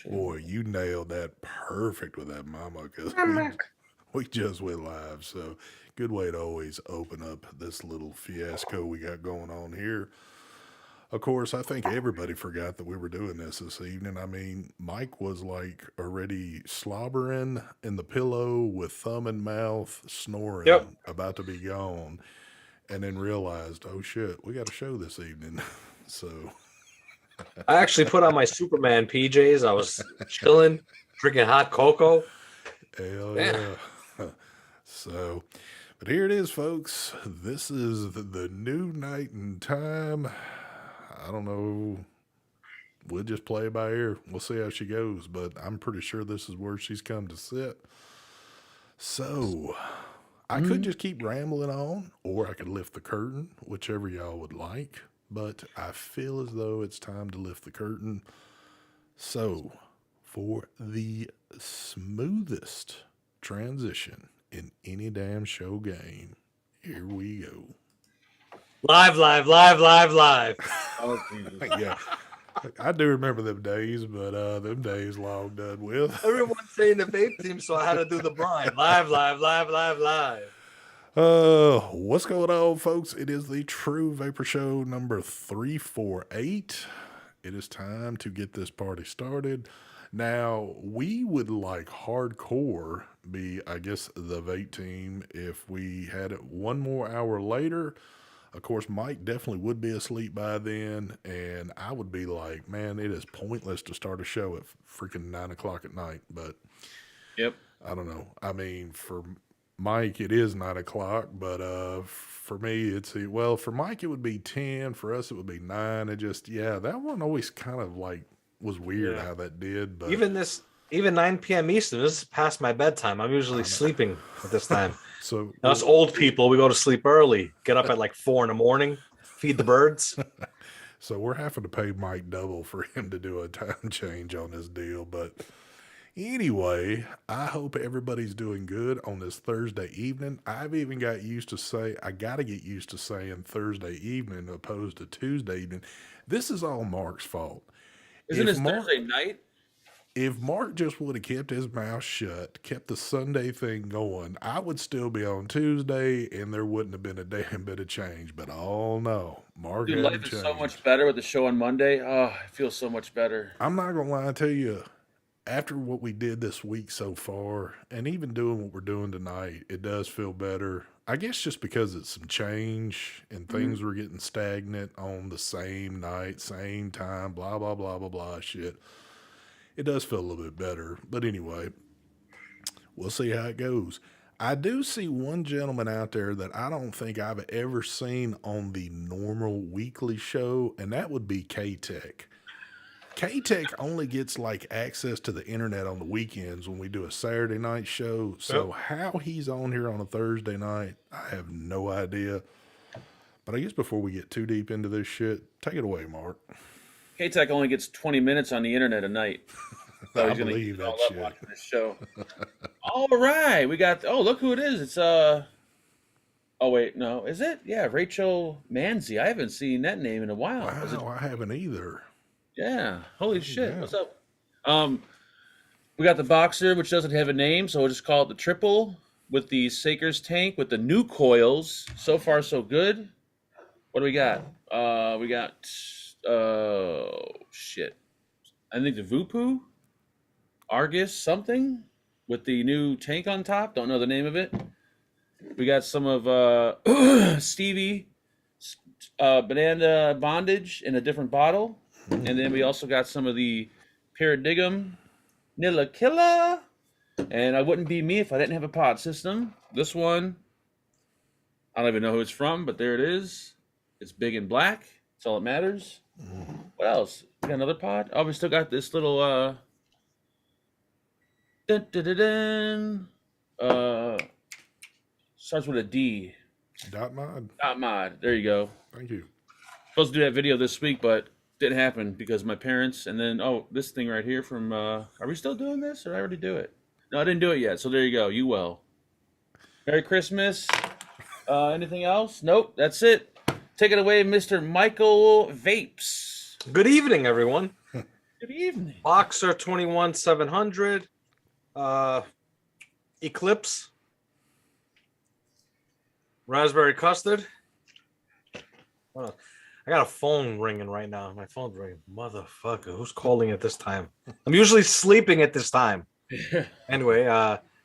Boy, you nailed that perfect with that mama, because we just went live. So, good way to always open up this little fiasco we got going on here. Of course, I think everybody forgot that we were doing this evening. I mean, Mike was like already slobbering in the pillow with thumb in mouth, Yep. snoring, about to be gone, and then realized, oh shit, we got a show this evening. So, I actually put on my Superman PJs. I was chilling, drinking hot cocoa. hell Yeah. yeah. So, but here it is, folks. This is the new night and time. I don't know. We'll just play it by ear. We'll see how she goes, but I'm pretty sure this is where she's come to sit. So, I could just keep rambling on, or I could lift the curtain, whichever y'all would like. But I feel as though it's time to lift the curtain. So, for the smoothest transition in any damn show game, here we go. Live, live, live, live, live. Oh, Jesus. Yeah, I do remember them days, but them days long done with. Everyone's saying the vape theme, so I had to do the brine. Live, live, live, live, live. What's going on, folks? It is the True Vapor Show number 348. It is time to get this party started. Now, we would like hardcore be, I guess, the vape team if we had it one more hour later. Of course, Mike definitely would be asleep by then, and I would be like, man, it is pointless to start a show at freaking 9 o'clock at night. But Yep. I don't know. I mean, for Mike, it is 9 o'clock, but for me, well, for Mike, it would be 10. For us, it would be 9. It just, yeah, that one always kind of like was weird Yeah. how that did. But Even 9 p.m. Eastern, this is past my bedtime. I'm usually sleeping at this time. so Us old people, we go to sleep early, get up at like 4 in the morning, feed the birds. So we're having to pay Mike double for him to do a time change on this deal. But anyway, I hope everybody's doing good on this Thursday evening. I've even got used to I got to get used to saying Thursday evening opposed to Tuesday evening. This is all Mark's fault. Isn't If it Mark- Thursday night? If Mark just would have kept his mouth shut, kept the Sunday thing going, I would still be on Tuesday and there wouldn't have been a damn bit of change. But oh no, Mark Dude, had life to is so change. much better with the show on Monday. Oh, it feels so much better. I'm not going to lie to you. After what we did this week so far, and even doing what we're doing tonight, it does feel better. I guess just because it's some change and things were getting stagnant on the same night, same time, blah, blah, blah, blah, blah shit. It does feel a little bit better. But anyway, we'll see how it goes. I do see one gentleman out there that I don't think I've ever seen on the normal weekly show, and that would be K-Tech. K-Tech only gets like access to the internet on the weekends when we do a Saturday night show. So how he's on here on a Thursday night, I have no idea. But I guess before we get too deep into this shit, take it away, Mark. K-Tech only gets 20 minutes on the internet a night. So I he's gonna believe keep it all that up shit. watching this show. All right, we got. Oh, look who it is. It's Oh wait, no, is it? Yeah, Rachel Manzi. I haven't seen that name in a while. Is it? Wow, I haven't either. Yeah. Holy shit. yeah. What's up? We got the Boxer, which doesn't have a name, so we'll just call it the Triple with the Saker's tank with the new coils. So far, so good. What do we got? We got shit. I think the Vupu, Argus something with the new tank on top. Don't know the name of it. We got some of Stevie Banana Bondage in a different bottle. And then we also got some of the Paradigm Nilla Killa. And I wouldn't be me if I didn't have a pod system. This one, I don't even know who it's from, but there it is. It's big and black. That's all that matters. What else? We got another pod. Oh, we still got this little dun, dun, dun, dun. Starts with a D. Dot mod. Dot mod. There you go. Thank you. Supposed to do that video this week, but didn't happen because my parents. And then this thing right here from. Are we still doing this, or did I already do it? No, I didn't do it yet. So there you go. You will. Merry Christmas. Anything else? Nope. That's it. Take it away, Mr. Michael Vapes. Good evening, everyone. Good evening. Boxer 21700. Eclipse. Raspberry custard. What else? I got a phone ringing right now. My phone's ringing. Motherfucker, who's calling at this time? I'm usually sleeping at this time. Anyway,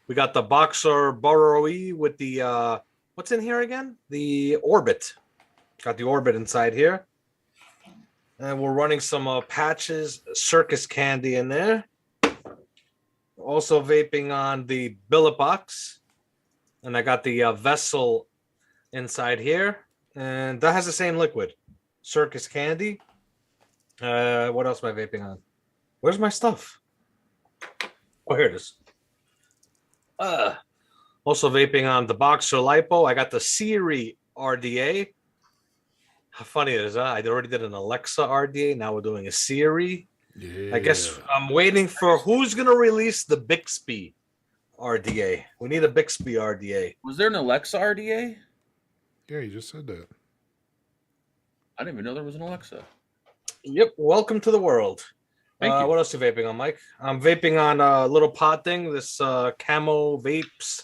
we got the Boxer Boro with the what's in here again? The Orbit. Got the Orbit inside here. And we're running some patches, circus candy in there. Also vaping on the billet box. And I got the vessel inside here. And that has the same liquid. Circus candy. What else am I vaping on? Where's my stuff? Oh, here it is. Also vaping on the Boxer Lipo. I got the Siri RDA. How funny it is, huh? I already did an Alexa RDA. Now we're doing a Siri. Yeah. I guess I'm waiting for who's going to release the Bixby RDA. We need a Bixby RDA. Was there an Alexa RDA? Yeah, you just said that. I didn't even know there was an Alexa. Yep. Welcome to the world. Thank you. What else are you vaping on, Mike? I'm vaping on a little pod thing. This Camo Vapes,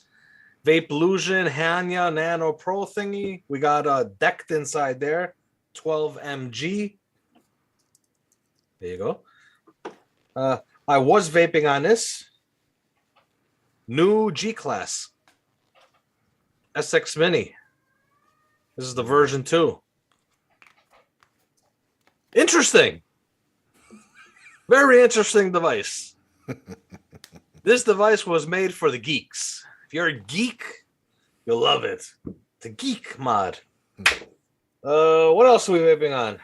Vapelusion, Hanya Nano Pro thingy. We got decked inside there. 12 mg. There you go. I was vaping on this new G Class SX Mini. This is the version 2. Interesting. Very interesting device. This device was made for the geeks. If you're a geek, you'll love it. The geek mod. What else are we vaping on?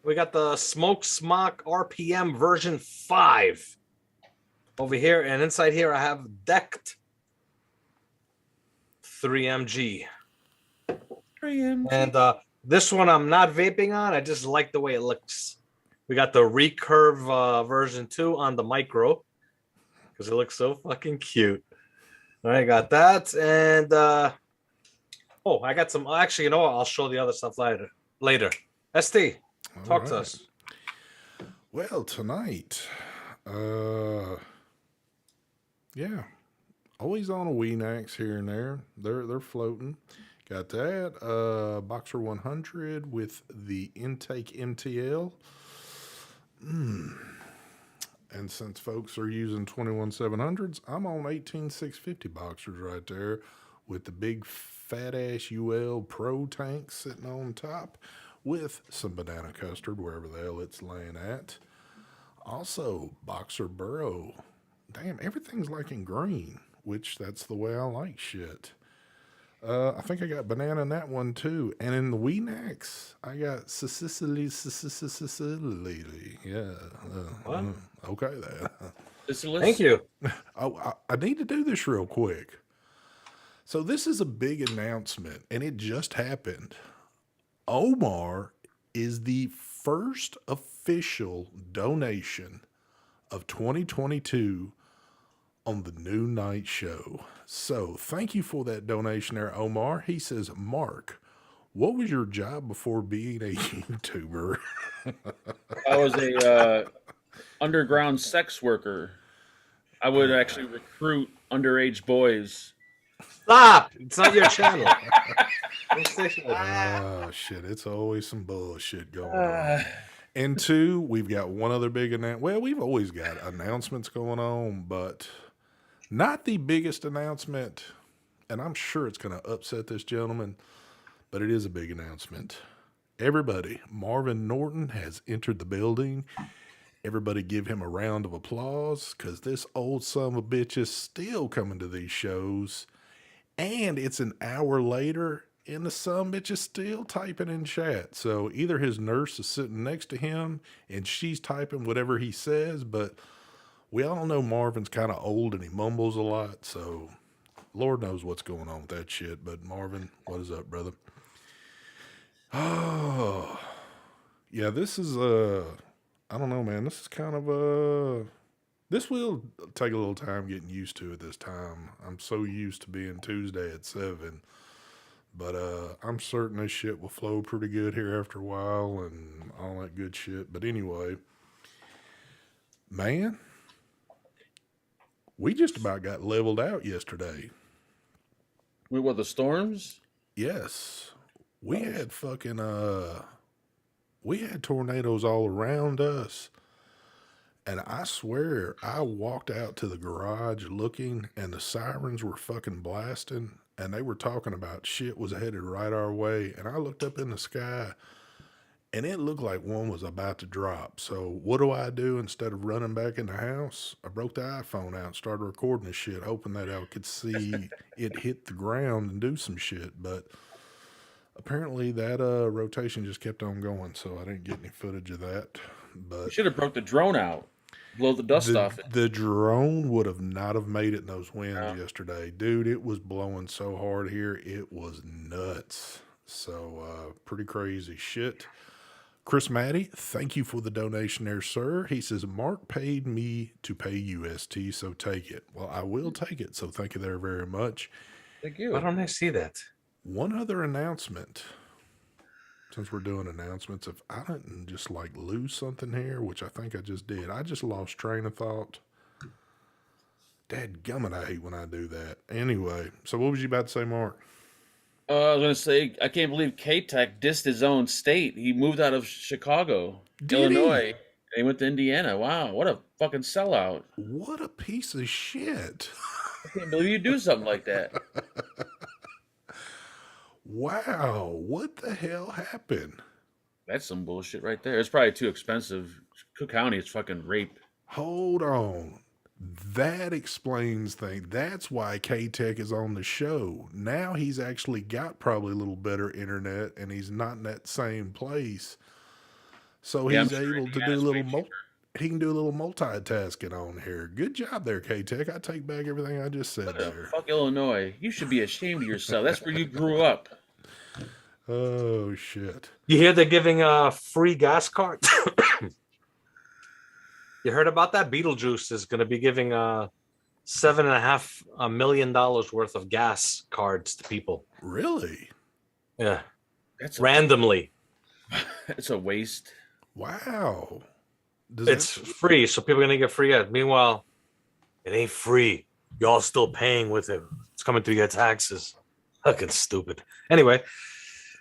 We got the Smoke Smock RPM version 5 over here, and inside here I have decked 3mg. 3mg. And this one I'm not vaping on. I just like the way it looks. We got the Recurve version 2 on the micro because it looks so fucking cute. All right, got that. And I got some. Actually, you know what? I'll show the other stuff later. ST, talk to us. Well, tonight, yeah, always on a Weenax here and there. They're floating. Got that. Boxer 100 with the intake MTL. And since folks are using 21700s, I'm on 18650 boxers right there with the big fat ass UL Pro tank sitting on top with some banana custard wherever the hell it's laying at. Also, Boxer Boro. Damn, everything's like in green, which that's the way I like shit. I think I got banana in that one too. And in the Weenax, I got Sicily. Yeah. Okay then. Thank you. Oh, I need to do this real quick. So this is a big announcement, and it just happened. Omar is the first official donation of 2022 on the New Night Show. So thank you for that donation there, Omar. He says, Mark, what was your job before being a YouTuber? I was a underground sex worker. I would actually recruit underage boys. Stop! It's not your channel. Oh, shit. It's always some bullshit going on. And two, we've got one other big announcement. Well, we've always got announcements going on, but not the biggest announcement. And I'm sure it's going to upset this gentleman, but it is a big announcement. Everybody, Marvin Norton has entered the building. Everybody give him a round of applause because this old son of a bitch is still coming to these shows. And it's an hour later, and the son of a bitch is still typing in chat. So either his nurse is sitting next to him, and she's typing whatever he says, but we all know Marvin's kind of old, and he mumbles a lot, so Lord knows what's going on with that shit. But Marvin, what is up, brother? Oh, yeah, this is, I don't know, man. This is kind of, this will take a little time getting used to at this time. I'm so used to being Tuesday at 7 But I'm certain this shit will flow pretty good here after a while and all that good shit. But anyway, man, we just about got leveled out yesterday. We were the storms. Yes. We had fucking we had tornadoes all around us. And I swear I walked out to the garage looking and the sirens were fucking blasting and they were talking about shit was headed right our way. And I looked up in the sky and it looked like one was about to drop. So what do? Instead of running back in the house, I broke the iPhone out and started recording this shit, hoping that I could see it hit the ground and do some shit. But apparently that rotation just kept on going, so I didn't get any footage of that. But You should have broke the drone out, blow the dust off it. the drone would have not have made it in those winds yesterday. Dude, it was blowing so hard here. It was nuts. So pretty crazy shit. Chris Matty, thank you for the donation there, sir. He says, Mark paid me to pay UST, so take it. Well, I will take it, so thank you there very much. Thank you. Why don't I see that? One other announcement. Since we're doing announcements, if I didn't just like lose something here, which I think I just did, I just lost train of thought. Dadgummit, I hate when I do that. Anyway, so what was you about to say, Mark? I was going to say, I can't believe K-Tech dissed his own state. He moved out of Chicago, Illinois, and he went to Indiana. Wow, what a fucking sellout. What a piece of shit. I can't believe you do something like that. Wow, what the hell happened? That's some bullshit right there. It's probably too expensive. Cook County is fucking rape. Hold on. That explains things. That's why K-Tech is on the show. Now he's actually got probably a little better internet and he's not in that same place. So he's able to do a little he can do a little multitasking on here. Good job there, K-Tech. I take back everything I just said there. Fuck Illinois. You should be ashamed of yourself. That's where you grew up. Oh shit. You hear they're giving free gas cards? You heard about that? Beetlejuice is going to be giving $7.5 million worth of gas cards to people. Really? Yeah. That's randomly. It's a waste. Wow. It's free, so people are going to get free gas. Meanwhile, it ain't free. Y'all still paying with it. It's coming through your taxes. Fucking stupid. Anyway.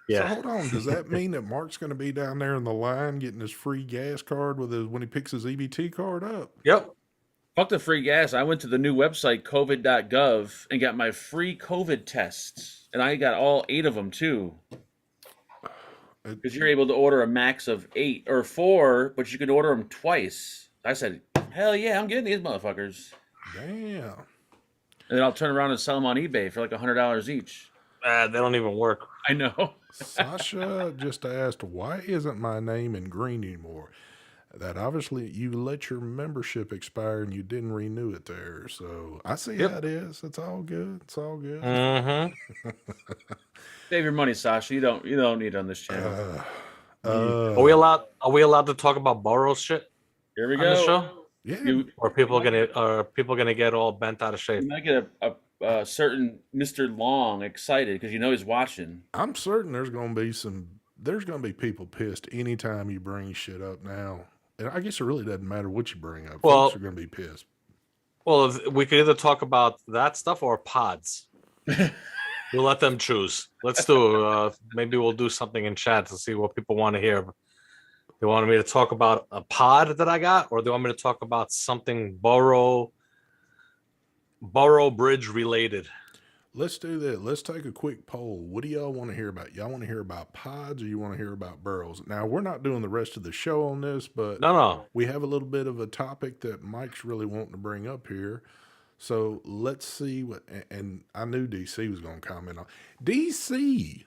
Yeah. So hold on. Does that mean that Mark's going to be down there in the line getting his free gas card with his when he picks his EBT card up? Yep. Fuck the free gas. I went to the new website, covid.gov, and got my free COVID tests. And I got all 8 of them, too. Because you're able to order a max of 8 or 4, but you can order them twice. I said, hell yeah, I'm getting these motherfuckers. Damn. And then I'll turn around and sell them on eBay for like $100 each. They don't even work. I know. Sasha just asked, why isn't my name in green anymore? That obviously you let your membership expire and you didn't renew it there. So I see how it is. It's all good. It's all good. Mm-hmm. Save your money, Sasha. You don't need it on this channel. Are we allowed to talk about Boro shit? Here we on go. the show? Yeah. Or are people gonna get all bent out of shape? You might get a certain Mr. Long excited because he's watching. I'm certain there's gonna be people pissed anytime you bring shit up now. And I guess it really doesn't matter what you bring up. Well, folks are gonna be pissed. Well, we could either talk about that stuff or pods. We'll let them choose. Let's do maybe we'll do something in chat to see what people want to hear. They want me to talk about a pod that I got, or they want me to talk about something Boro Bridge related. Let's do that. Let's take a quick poll. What do y'all want to hear about? Y'all want to hear about pods or you want to hear about burrows? Now, we're not doing the rest of the show on this, but No. we have a little bit of a topic that Mike's really wanting to bring up here. So let's see what, and I knew DC was going to comment on. DC,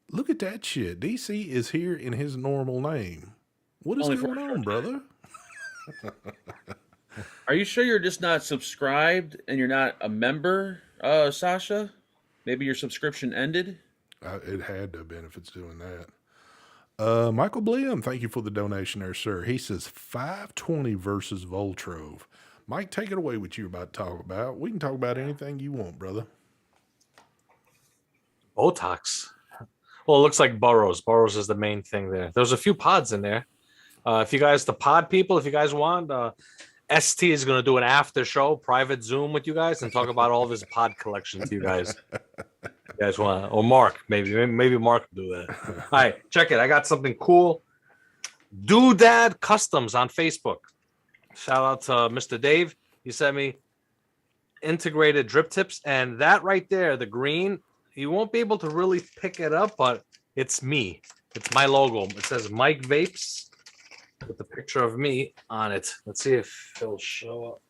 look at that shit. DC is here in his normal name. What is going on, brother? Are you sure you're just not subscribed and you're not a member, Sasha? Maybe your subscription ended? It had to have been if it's doing that. Michael Blim, thank you for the donation there, sir. He says 520 versus Voltrove. Mike, take it away what you're about to talk about. We can talk about anything you want, brother. Botox. Well, it looks like Boros. Boros is the main thing there. There's a few pods in there. If you guys, the pod people, if you guys want, ST is going to do an after show, private Zoom with you guys and talk about all of his pod collection to you guys. You guys want, or Mark, maybe Mark will do that. All right, check it. I got something cool. Doodad Customs on Facebook. Shout out to Mr. Dave. He sent me integrated drip tips, and that right there, the green, you won't be able to really pick it up, but it's me. It's my logo. It says Mike Vapes with the picture of me on it. Let's see if it'll show up.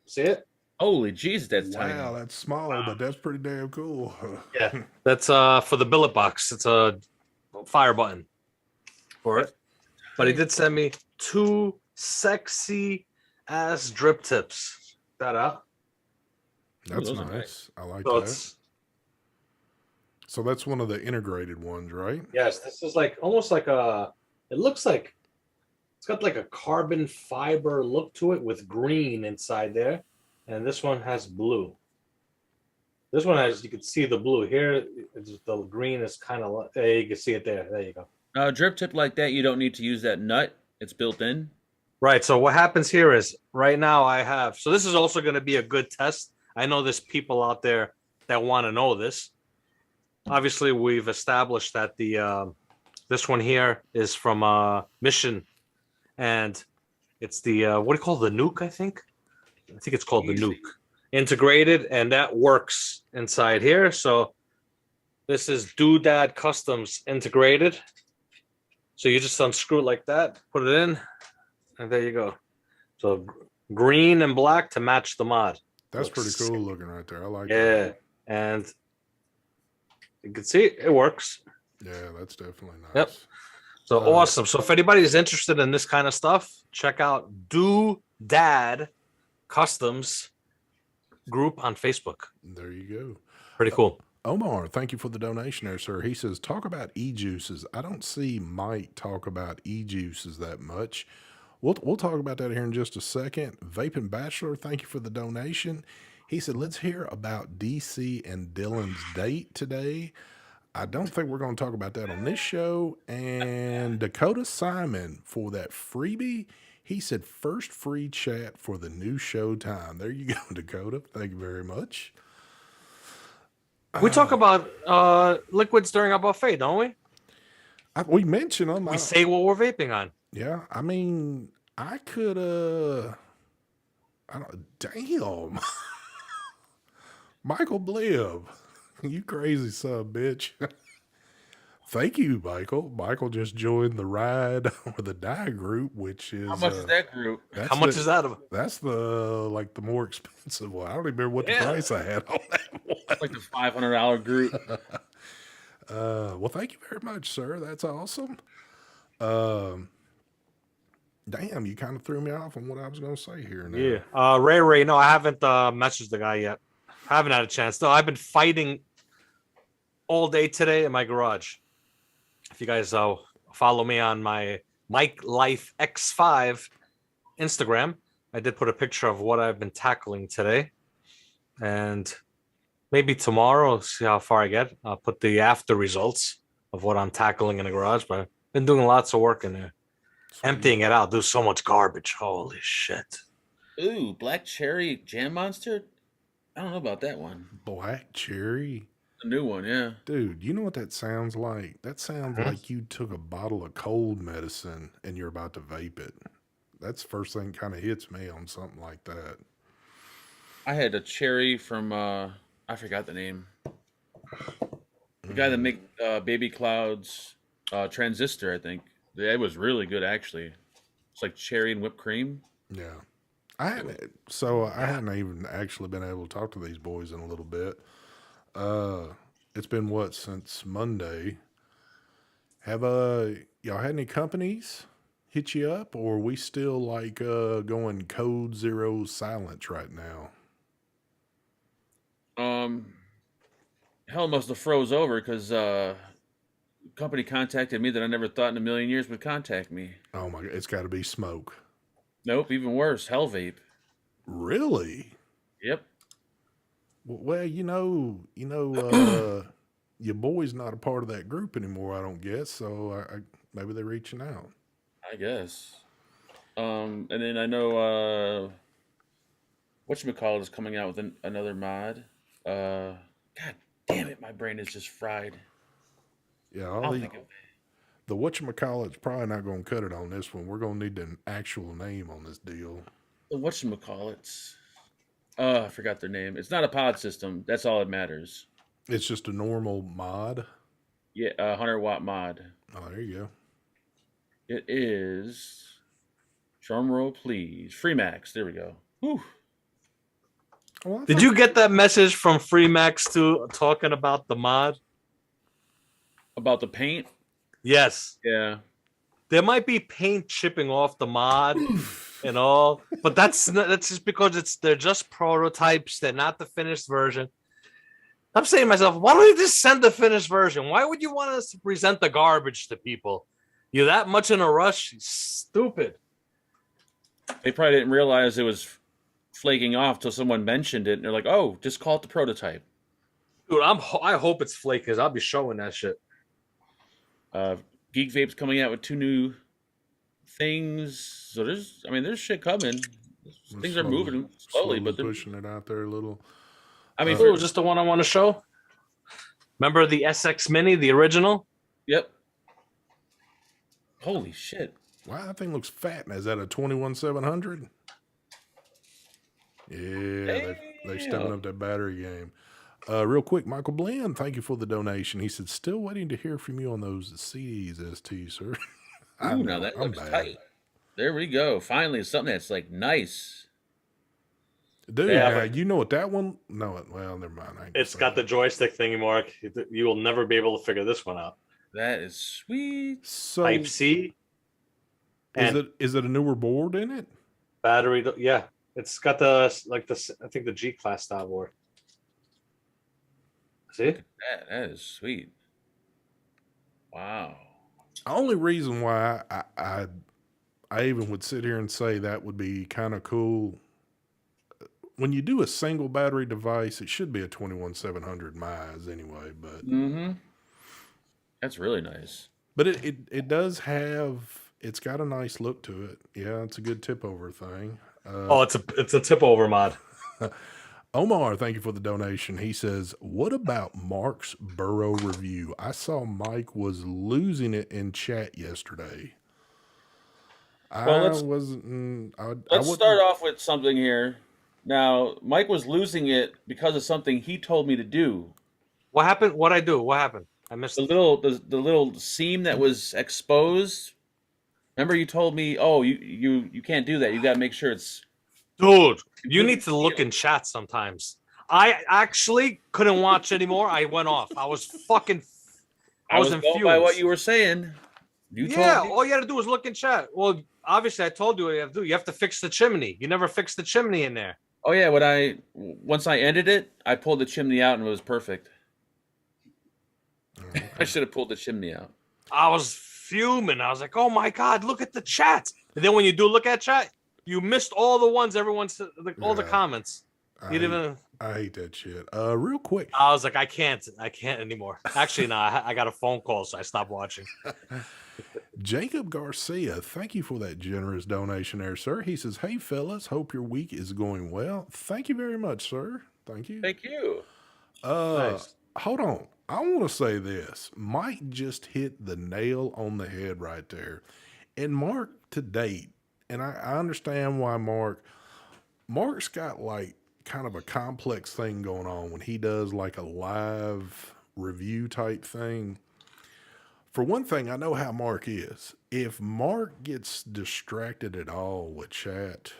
See it? Holy jeez, that's tiny. Wow, that's small, but that's pretty damn cool. Yeah, that's for the billet box. It's a fire button for it. But he did send me 2 sexy ass drip tips. That out. That's those are nice. nice. I like So that. it's, So that's one of the integrated ones, right? yes, this is like almost like a. It looks like it's got like a carbon fiber look to it with green inside there, and this one has blue. This one has, you can see the blue here. The green is kind of. Hey, you can see it there. There you go. Drip tip like that, you don't need to use that nut. It's built in. Right. So what happens here is right now I have. So this is also going to be a good test. I know there's people out there that want to know this. Obviously, we've established that the this one here is from Mission, and it's the what do you call the Nuke? I think it's called the Nuke integrated, and that works inside here. So this is Doodad Customs integrated. So you just unscrew it like that, put it in, and there you go. So green and black to match the mod. That's Looks pretty cool looking right there. I like Yeah, that. and you can see it works. Yeah, that's definitely nice. Yep. So awesome. So if anybody is interested in this kind of stuff, check out Doodad Customs group on Facebook. There you go. Pretty cool. Omar, thank you for the donation there, sir. He says, talk about e-juices. I don't see Mike talk about e-juices that much. We'll talk about that here in just a second. Vaping Bachelor, thank you for the donation. He said, let's hear about DC and Dylan's date today. I don't think we're going to talk about that on this show. And Dakota Simon for that freebie. He said, first free chat for the new show time. There you go, Dakota. Thank you very much. We talk about liquids during our buffet, don't we? We mentioned them. We say what we're vaping on. Yeah, I mean, I could, I don't, damn. Michael Blibb, you crazy son of a bitch. Thank you, Michael. Michael just joined the ride or the die group, which is. How much is that group? How much is that? That's the more expensive one. I don't even remember what the price I had on that one. It's like the $500 group. Well, thank you very much, sir. That's awesome. Damn, you kind of threw me off on what I was going to say here now. Yeah. Ray, no, I haven't messaged the guy yet. I haven't had a chance. No, I've been fighting all day today in my garage. If you guys follow me on my Mike Life X5 Instagram, I did put a picture of what I've been tackling today. And maybe tomorrow, see how far I get. I'll put the after results of what I'm tackling in the garage. But I've been doing lots of work in there. Emptying it out. There's so much garbage. Holy shit. Ooh, Black Cherry Jam Monster? I don't know about that one. Black Cherry? The new one, yeah. Dude, you know what that sounds like? That sounds like you took a bottle of cold medicine and you're about to vape it. That's the first thing kind of hits me on something like that. I had a cherry from, I forgot the name. The guy that make Baby Cloud's Transistor, I think. It was really good, actually. It's like cherry and whipped cream. Yeah. I hadn't even actually been able to talk to these boys in a little bit. It's been what, since Monday? Have y'all had any companies hit you up, or are we still like going code zero silence right now? Hell must have froze over because company contacted me that I never thought in a million years would contact me. Oh my God, it's got to be Smoke. Nope, even worse, Hell Vape. Really? Yep. Well, your boy's not a part of that group anymore, I don't guess. So maybe they're reaching out. I guess. And then I know whatchamacallit is coming out with another mod. God damn it, my brain is just fried. Yeah, I'll think of it. the whatchamacallit's probably not going to cut it on this one. We're going to need an actual name on this deal. The whatchamacallits. I forgot their name. It's not a pod system. That's all that matters. It's just a normal mod. Yeah, 100-watt mod. Oh, there you go. It is. Drum roll, please. Freemax. There we go. Whew. Well, Did you get that message from Freemax too, talking about the mod? About the paint? Yes. Yeah. There might be paint chipping off the mod and all, but that's just because they're just prototypes. They're not the finished version. I'm saying to myself, why don't you just send the finished version? Why would you want us to present the garbage to people? You're that much in a rush? Stupid. They probably didn't realize it was flaking off till someone mentioned it, and they're like, "Oh, just call it the prototype." Dude, I hope it's flake because I'll be showing that shit. Geek Vape's coming out with 2 new things, so there's shit coming. Things are moving slowly, but they're pushing it out there a little. I mean, It was just the one I want to show. Remember the SX Mini, the original? Yep. Holy shit! Wow, that thing looks fat. Is that a 21700? Yeah, they're stepping up that battery game. Real quick, Michael Bland, thank you for the donation. He said, still waiting to hear from you on those CDs, ST, sir. Ooh, now that looks tight. There we go. Finally, something that's like nice. Dude, now, you know what that one? No, well, never mind. It's got the joystick thingy, Mark. You will never be able to figure this one out. That is sweet. So, Type C. Is it a newer board in it? Battery, yeah. It's got I think the G class style board. See? That is sweet. Wow. The only reason why I even would sit here and say that would be kind of cool. When you do a single battery device, it should be a 21700 miles anyway, but that's really nice. But it does have, it's got a nice look to it. Yeah, it's a good tip over thing. It's a tip over mod. Omar, thank you for the donation. He says, what about Mark's Boro review? I saw Mike was losing it in chat yesterday. Let's start off with something here. Now, Mike was losing it because of something he told me to do. What happened? What'd I do? What happened? I missed the little seam that was exposed. Remember, you told me, "Oh, you can't do that. You got to make sure it's." Dude, you need to look in chat sometimes. I actually couldn't watch anymore. I went off. I was infused by what you were saying. You told me. All you had to do was look in chat. Well, obviously, I told you what you have to do. You have to fix the chimney. You never fixed the chimney in there. Oh yeah, once I ended it, I pulled the chimney out and it was perfect. Okay. I should have pulled the chimney out. I was fuming. I was like, "Oh my god, look at the chat!" And then when you do look at chat, you missed all the ones everyone said, all the comments. I hate that shit. Real quick, I was like, I can't anymore. Actually, no, I got a phone call, so I stopped watching. Jacob Garcia, thank you for that generous donation there, sir. He says, hey, fellas, hope your week is going well. Thank you very much, sir. Thank you. Thank you. Nice. Hold on. I want to say this. Mike just hit the nail on the head right there. And Mark, to date, and I understand why Mark's got like kind of a complex thing going on when he does like a live review type thing. For one thing, I know how Mark is. If Mark gets distracted at all with chat,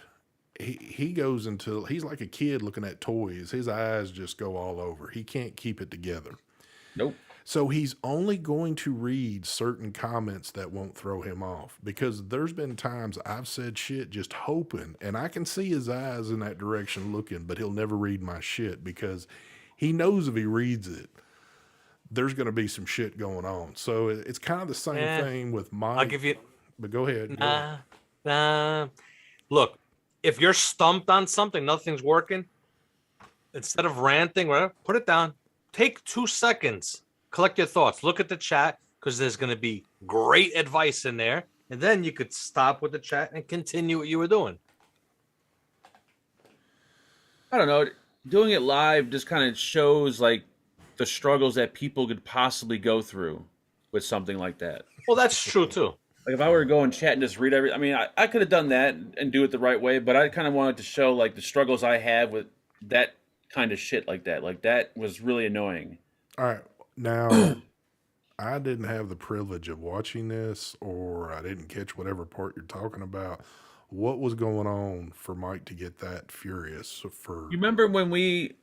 he goes into, he's like a kid looking at toys. His eyes just go all over. He can't keep it together. Nope. So he's only going to read certain comments that won't throw him off, because there's been times I've said shit just hoping, and I can see his eyes in that direction looking, but he'll never read my shit because he knows if he reads it, there's going to be some shit going on. So it's kind of the same thing with Mike. I'll give you. But go ahead. Look, if you're stumped on something, nothing's working, instead of ranting, whatever, put it down. Take 2 seconds. collect your thoughts. Look at the chat because there's going to be great advice in there. And then you could stop with the chat and continue what you were doing. I don't know. Doing it live just kind of shows like the struggles that people could possibly go through with something like that. Well, that's true too. Like if I were to go and chat and just read every, I mean, I could have done that and do it the right way, but I kind of wanted to show like the struggles I have with that kind of shit like that. Like that was really annoying. All right. Now, I didn't have the privilege of watching this, or I didn't catch whatever part you're talking about. What was going on for Mike to get that furious? For You remember when we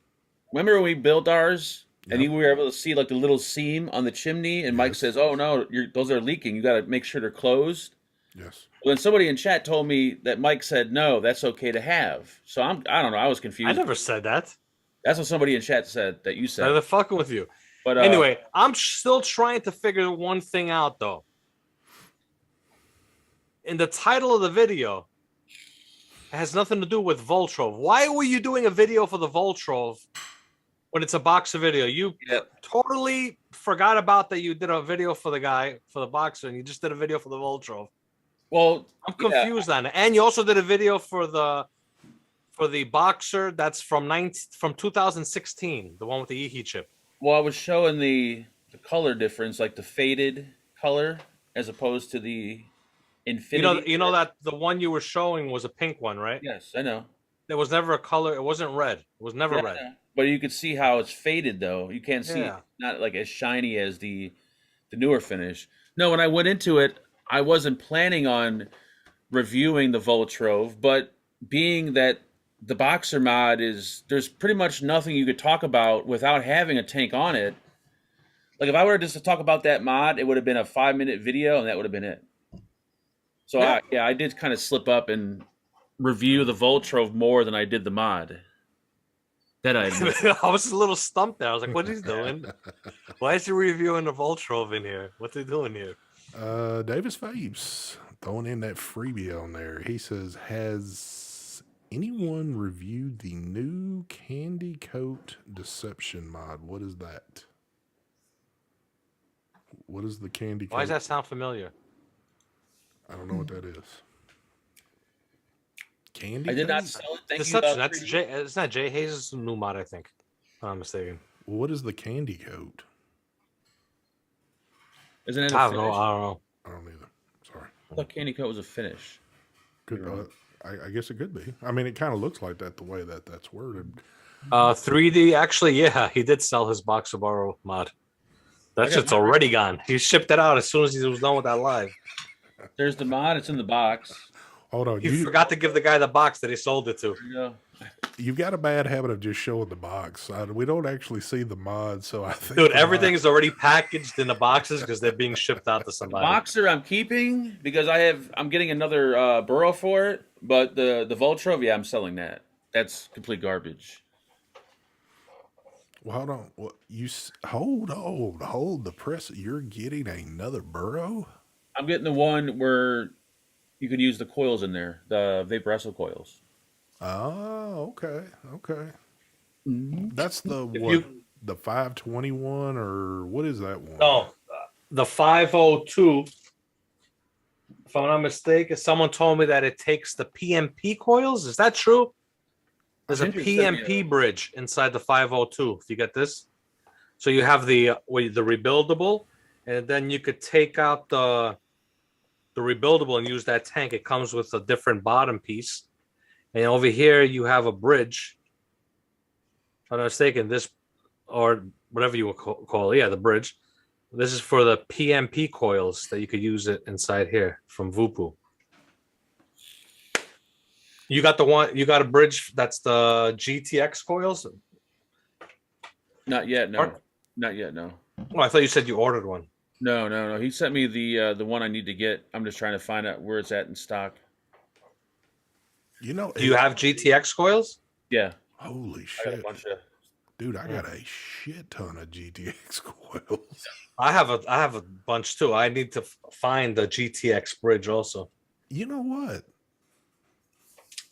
built ours and you were able to see like the little seam on the chimney, and Mike says, "Oh no, those are leaking. You got to make sure they're closed." Yes. Well, then somebody in chat told me that Mike said no, that's okay to have. So I don't know. I was confused. I never said that. That's what somebody in chat said that you said. They're fucking with you. But anyway, I'm still trying to figure one thing out though. In the title of the video, it has nothing to do with Voltrove. Why were you doing a video for the Voltrove when it's a boxer video? You totally forgot about that you did a video for the guy, for the boxer, and you just did a video for the Voltrove. Well, I'm confused on it. And you also did a video for the boxer that's from 2016, the one with the EHE chip. Well, I was showing the color difference, like the faded color as opposed to the infinity. You know that the one you were showing was a pink one, right? Yes, I know. There was never a color. It wasn't red. It was never red. Yeah. But you could see how it's faded, though. You can't see it. Not like as shiny as the newer finish. No, when I went into it, I wasn't planning on reviewing the Voltrove, but being that the boxer mod there's pretty much nothing you could talk about without having a tank on it. Like if I were just to talk about that mod, it would have been a 5-minute video and that would have been it. So I did kind of slip up and review the Voltrove more than I did the mod. That I admit. I was a little stumped there. I was like, what is he doing? Why is he reviewing the Voltrove in here? What's he doing here? Davis Vapes throwing in that freebie on there. He says, has anyone reviewed the new Candy Coat Deception mod? What is that? What is the Candy Coat? Why does that sound familiar? I don't know what that is. Candy I did Coat? not sell it. Thank Deception. you. That's Jay. It's not Jay Hayes' new mod, I think. If I'm not mistaken. What is the Candy Coat? Isn't it? I don't know. I don't know. I don't either. Sorry. I thought Candy Coat was a finish. Could, I guess it could be. I mean, it kind of looks like that the way that's worded. 3D. Actually, yeah, he did sell his box of Boro mod. That shit's already gone. He shipped it out as soon as he was done with that live. There's the mod. It's in the box. Hold on. He forgot to give the guy the box that he sold it to. Yeah. You've got a bad habit of just showing the box. We don't actually see the mod, so I think. Dude, everything is already packaged in the boxes because they're being shipped out to somebody. Boxer I'm keeping because I'm getting another Boro for it, but the Voltrove, yeah, I'm selling that. That's complete garbage. Well, hold on. What hold the press. You're getting another Boro? I'm getting the one where you can use the coils in there, the Vapor coils. Oh, okay. Mm-hmm. That's the the 521 or what is that one? No, the 502. If I'm not mistaken, someone told me that it takes the PMP coils. Is that true? There's a PMP bridge inside the 502. If you get this, so you have the rebuildable, and then you could take out the rebuildable and use that tank. It comes with a different bottom piece, and over here you have a bridge. If I'm not mistaken, this or whatever you would call it, the bridge. This is for the PMP coils that you could use it inside here from Vupu. You got a bridge that's the GTX coils? Not yet, no. Not yet, no. Oh, I thought you said you ordered one. No. He sent me the one I need to get. I'm just trying to find out where it's at in stock. You know, do you have GTX coils? Yeah. Holy shit. Dude, I got a shit ton of GTX coils. I have a bunch too. I need to find the GTX bridge also. You know what?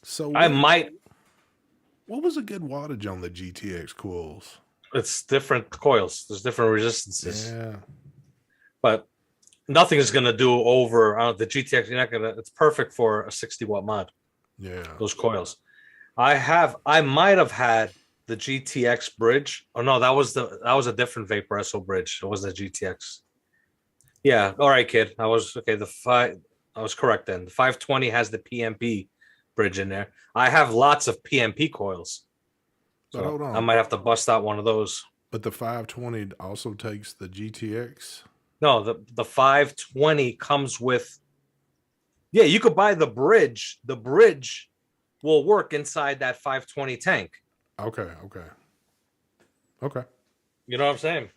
So I might. What was a good wattage on the GTX coils? It's different coils. There's different resistances, Yeah. but nothing is gonna do over the GTX. You're not gonna. It's perfect for a 60-watt mod. Yeah. Those coils. I might have had the GTX bridge. Oh no, that was a different Vaporesso bridge. It wasn't a GTX. Yeah. All right, kid. I was okay. I was correct then. The 520 has the PMP bridge in there. I have lots of PMP coils. But hold So I on. might have to bust out one of those. But the 520 also takes the GTX. No, the 520 comes with. Yeah, you could buy the bridge. The bridge will work inside that 520 tank. Okay. Okay. You know what I'm saying?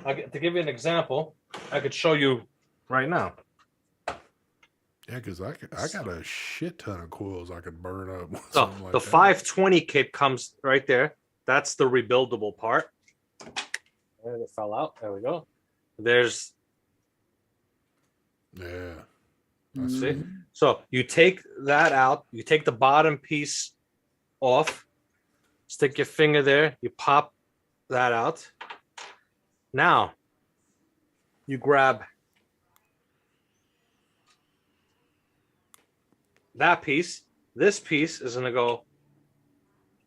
To give you an example, I could show you right now. Yeah, because I got a shit ton of coils I could burn up. with So something like the that. 520 kit comes right there. That's the rebuildable part. There, it fell out. There we go. There's Yeah. see. So you take that out. You take the bottom piece off. Stick your finger there. You pop that out. Now you grab that piece. This piece is going to go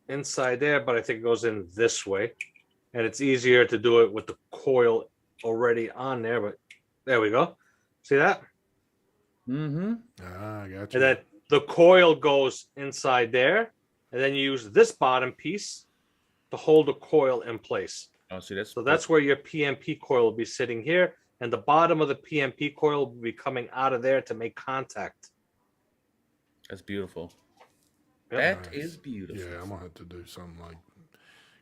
inside there, but I think it goes in this way. And it's easier to do it with the coil already on there. But there we go. See that? Mm-hmm. Ah, I got you. And then the coil goes inside there. And then you use this bottom piece to hold the coil in place. Oh, see, That's where your PMP coil will be sitting here. And the bottom of the PMP coil will be coming out of there to make contact. That's beautiful. Yep. That is beautiful. Yeah, I'm gonna have to do something like,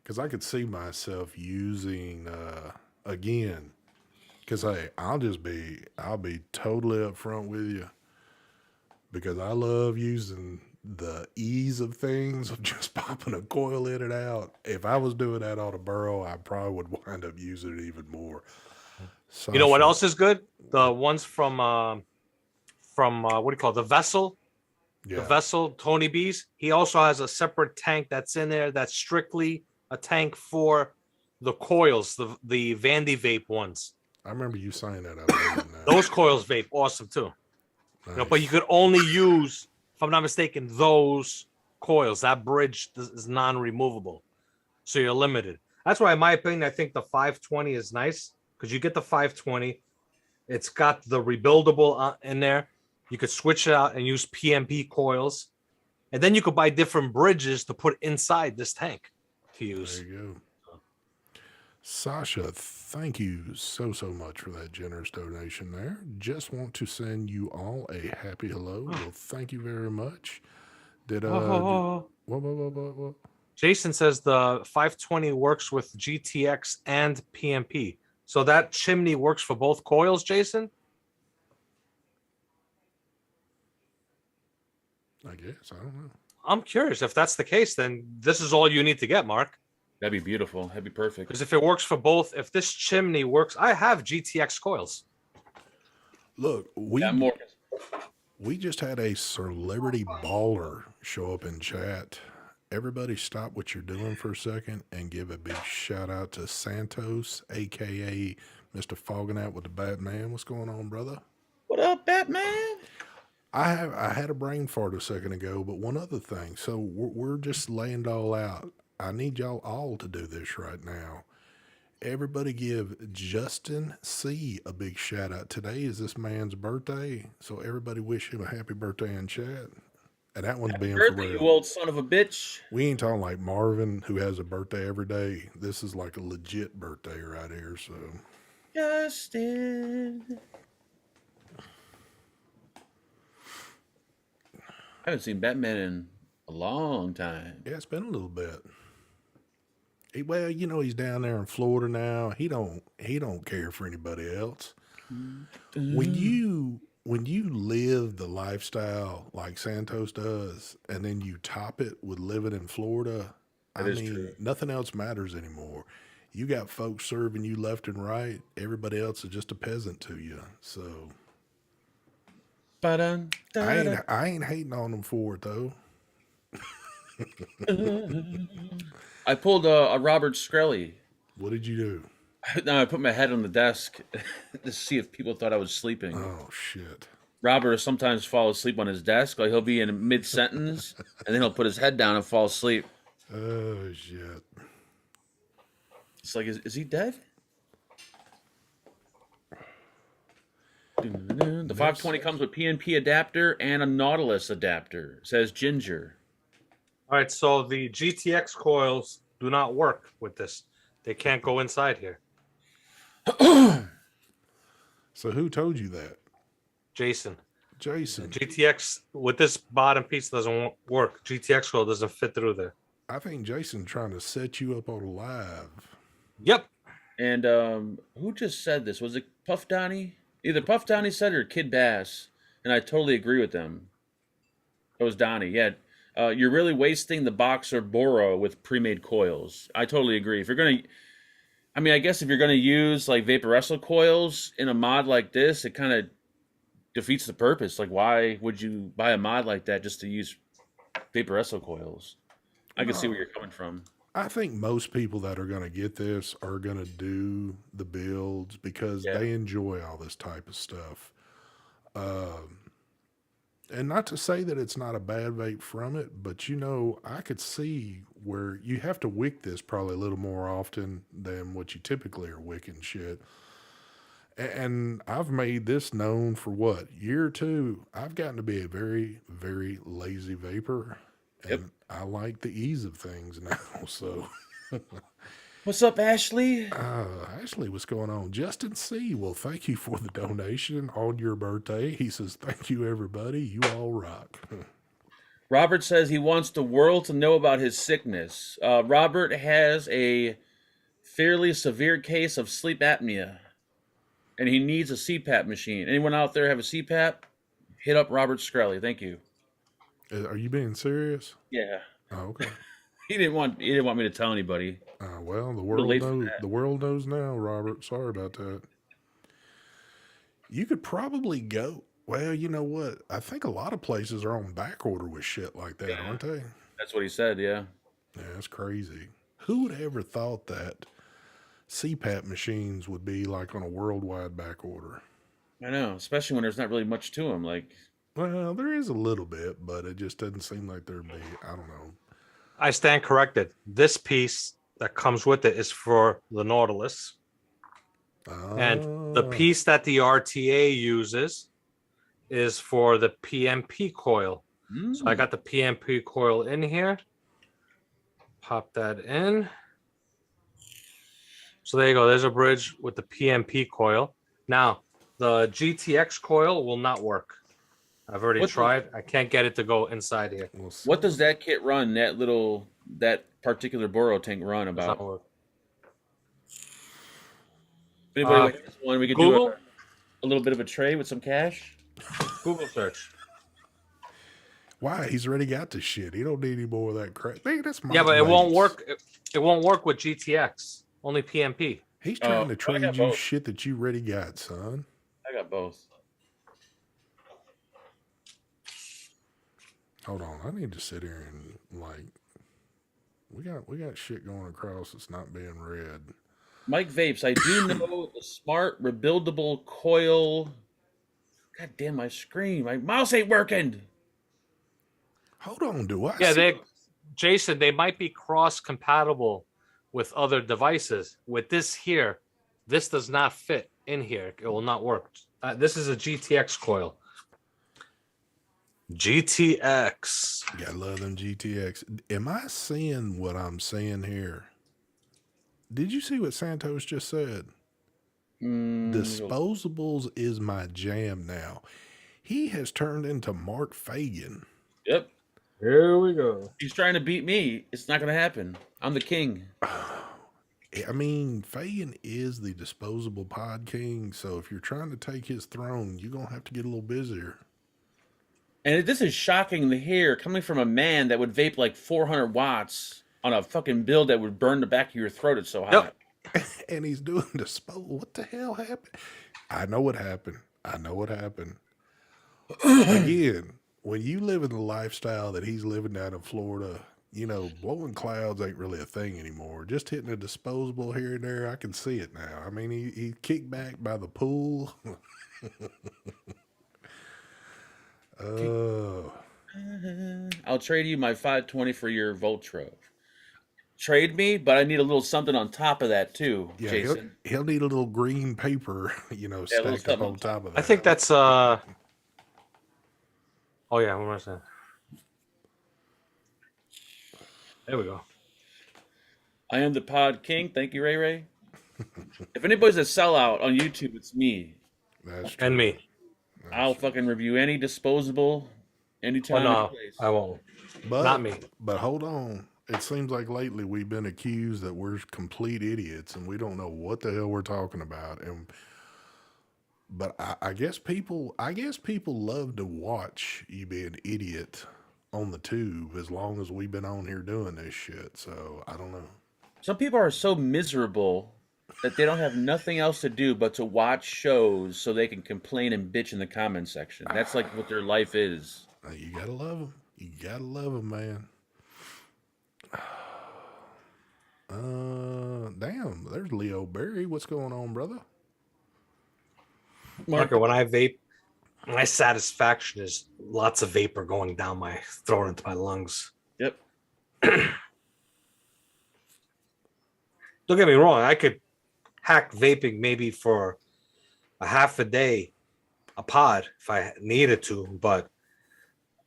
because I could see myself using again. Because hey, I'll be totally upfront with you. Because I love using the ease of things of just popping a coil in and out. If I was doing that on a Boro, I probably would wind up using it even more. You know what else is good? The ones from what do you call it? The Vessel. Yeah. The Vessel, Tony B's. He also has a separate tank that's in there that's strictly a tank for the coils, the Vandy Vape ones. I remember you saying that. I believe in that. Those coils vape awesome too. Nice. You know, but you could only use, if I'm not mistaken, those coils. That bridge is non-removable, so you're limited. That's why, in my opinion, I think the 520 is nice because you get the 520. It's got the rebuildable in there. You could switch it out and use PMP coils, and then you could buy different bridges to put inside this tank to use. There you go. Sasha, thank you so much for that generous donation there. Just want to send you all a happy hello. Well, thank you very much. Did what? Jason says the 520 works with GTX and PMP. So that chimney works for both coils, Jason? I guess. I don't know. I'm curious. If that's the case, then this is all you need to get, Mark. That'd be beautiful. That'd be perfect. Because if it works for both, if this chimney works, I have GTX coils. Look, we just had a celebrity baller show up in chat. Everybody stop what you're doing for a second and give a big shout out to Santos, aka Mr. Fogging Out with the Batman. What's going on, brother? What up, Batman? I had a brain fart a second ago, but one other thing. So we're just laying it all out. I need y'all all to do this right now. Everybody give Justin C a big shout out. Today is this man's birthday, so everybody wish him a happy birthday in chat. And that one's being for real. You old son of a bitch. We ain't talking like Marvin, who has a birthday every day. This is like a legit birthday right here. So, Justin. I haven't seen Batman in a long time. yeah, it's been a little bit. Well, you know, he's down there in Florida now. He don't care for anybody else. When you live the lifestyle like Santos does, and then you top it with living in Florida, True. nothing else matters anymore. You got folks serving you left and right. Everybody else is just a peasant to you. So I ain't hating on them for it though. I pulled a Robert Skrelly What did you do? No, I put my head on the desk to see if people thought I was sleeping. Oh shit! Robert will sometimes fall asleep on his desk. Like he'll be in mid sentence, and then he'll put his head down and fall asleep. Oh shit! It's like, is he dead? The 520 comes with PNP adapter and a Nautilus adapter. It says Ginger. All right, so the GTX coils do not work with this. They can't go inside here. So who told you that? Jason. Jason. GTX with this bottom piece doesn't work. GTX coil doesn't fit through there. I think Jason trying to set you up on a live. Yep. And who just said this? Was it Puff Donnie? Either Puff Donnie said it or Kid Bass. And I totally agree with them. It was Donnie. Yeah. You're really wasting the boxer Boro with pre-made coils. I totally agree. If you're going to... I mean, I guess if you're going to use like Vapor Wrestle coils in a mod like this, it kind of defeats the purpose. Like, why would you buy a mod like that just to use Vapor Wrestle coils? I can see where you're coming from. I think most people that are going to get this are going to do the builds because they enjoy all this type of stuff. And not to say that it's not a bad vape from it, but you know, I could see where you have to wick this probably a little more often than what you typically are wicking shit. And I've made this known for what, year or two. I've gotten to be a very, very lazy vapor. And I like the ease of things now. So What's up, Ashley? Ashley, what's going on? Justin C. Well, thank you for the donation on your birthday. He says, thank you, everybody. You all rock. Robert says he wants the world to know about his sickness. Robert has a fairly severe case of sleep apnea, and he needs a CPAP machine. Anyone out there have a CPAP? Hit up Robert Skrelly. Thank you. Are you being serious? Yeah. Oh, okay. He didn't want me to tell anybody. Well, the world knows. The world knows now, Robert. Sorry about that. You could probably go. Well, you know what? I think a lot of places are on back order with shit like that, aren't they? That's what he said. Yeah. Yeah, that's crazy. Who would ever thought that CPAP machines would be like on a worldwide back order? I know, especially when there's not really much to them. Like, well, there is a little bit, but it just doesn't seem like there'd be. I don't know. I stand corrected. This piece that comes with it is for the Nautilus. And the piece that the RTA uses is for the PMP coil. So I got the PMP coil in here. Pop that in. So there you go. There's a bridge with the PMP coil. Now, the GTX coil will not work. I've already tried. I can't get it to go inside here. What does that kit run? That particular Boro tank run about? Anybody like this one? We could Google? do a little bit of a trade with some cash. Google search. Why? He's already got the shit. He don't need any more of that crap. Man, that's my but it won't work. It won't work with GTX. Only PMP. He's trying to trade you shit that you already got, son. I got both. Hold on, I need to sit here and we got shit going across that's not being read. Mike Vapes, I do know the smart rebuildable coil. God damn my screen. My mouse ain't working. Hold on, do I? Yeah, Jason, they might be cross compatible with other devices. With this here, this does not fit in here. It will not work. This is a GTX coil. GTX. Gotta love them GTX. Am I seeing what I'm saying here? Did you see what Santos just said? Disposables is my jam now. He has turned into Mark Fagan. Yep. Here we go. He's trying to beat me. It's not going to happen. I'm the king. I mean, Fagan is the disposable pod king, so if you're trying to take his throne, you're going to have to get a little busier. And this is shocking to hear coming from a man that would vape like 400 watts on a fucking build that would burn the back of your throat. It's so hot. Yep. And he's doing disposable. What the hell happened? I know what happened. Again, when you live in the lifestyle that he's living down in Florida, blowing clouds ain't really a thing anymore. Just hitting a disposable here and there, I can see it now. I mean, he kicked back by the pool. I'll trade you my 520 for your Voltro. Trade me, but I need a little something on top of that too, Yeah, Jason. he'll need a little green paper, Yeah, a little stacked up something on top of that. I think that's Oh yeah, what was that? There we go. I am the Pod King. Thank you, Ray Ray. If anybody's a sellout on YouTube, it's me. That's true. And me. I'll fucking review any disposable, anytime, no, any place. I won't. But, Not me. But hold on. It seems like lately we've been accused that we're complete idiots and we don't know what the hell we're talking about. But I guess people love to watch you be an idiot on the tube as long as we've been on here doing this shit. So I don't know. Some people are so miserable that they don't have nothing else to do but to watch shows so they can complain and bitch in the comment section. That's like what their life is. You gotta love them. You gotta love them, man. Damn, there's Leo Berry. What's going on, brother? Marco, when I vape, my satisfaction is lots of vapor going down my throat into my lungs. Yep. Don't get me wrong, I could hack vaping maybe for a half a day, a pod if I needed to, but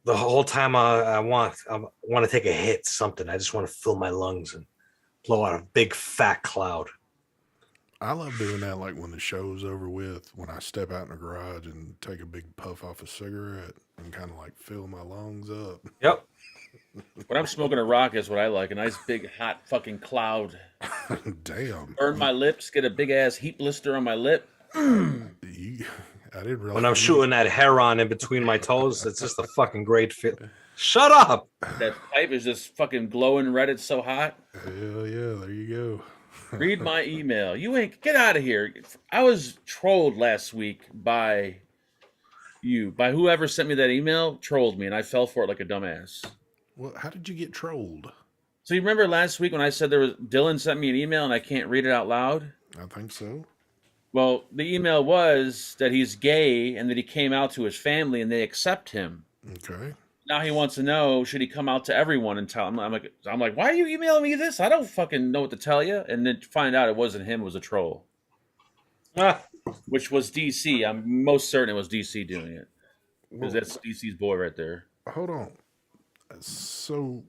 the whole time I want to take a hit, something. I just want to fill my lungs and blow out a big fat cloud. I love doing that, like when the show's over with, when I step out in the garage and take a big puff off a cigarette and kind of like fill my lungs up. Yep. When I'm smoking a rock is what I like. A nice big hot fucking cloud. Damn. Burn my lips, get a big ass heat blister on my lip. I didn't realize. When I'm shooting that heron in between my toes, it's just a fucking great fit. Shut up. That pipe is just fucking glowing red. It's so hot. Hell yeah, there you go. Read my email. You ain't get out of here. I was trolled last week by whoever sent me that email. Trolled me, and I fell for it like a dumbass. Well, how did you get trolled? So you remember last week when I said Dylan sent me an email and I can't read it out loud? I think so. Well, the email was that he's gay and that he came out to his family and they accept him. Okay. Now he wants to know, should he come out to everyone and tell him? I'm like, why are you emailing me this? I don't fucking know what to tell you. And then find out it wasn't him, it was a troll. Which was DC. I'm most certain it was DC doing it. Because that's DC's boy right there. Hold on. So,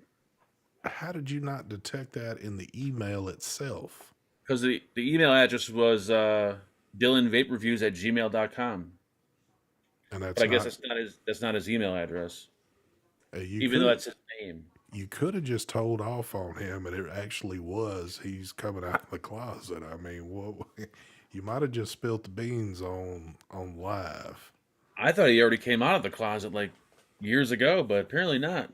how did you not detect that in the email itself? Because the email address was DylanVapeReviews@gmail.com. And that's but I guess that's not his email address. Even though that's his name. You could have just told off on him, and it actually was. He's coming out of the closet. I mean, what? You might have just spilt the beans on live. I thought he already came out of the closet like years ago, but apparently not.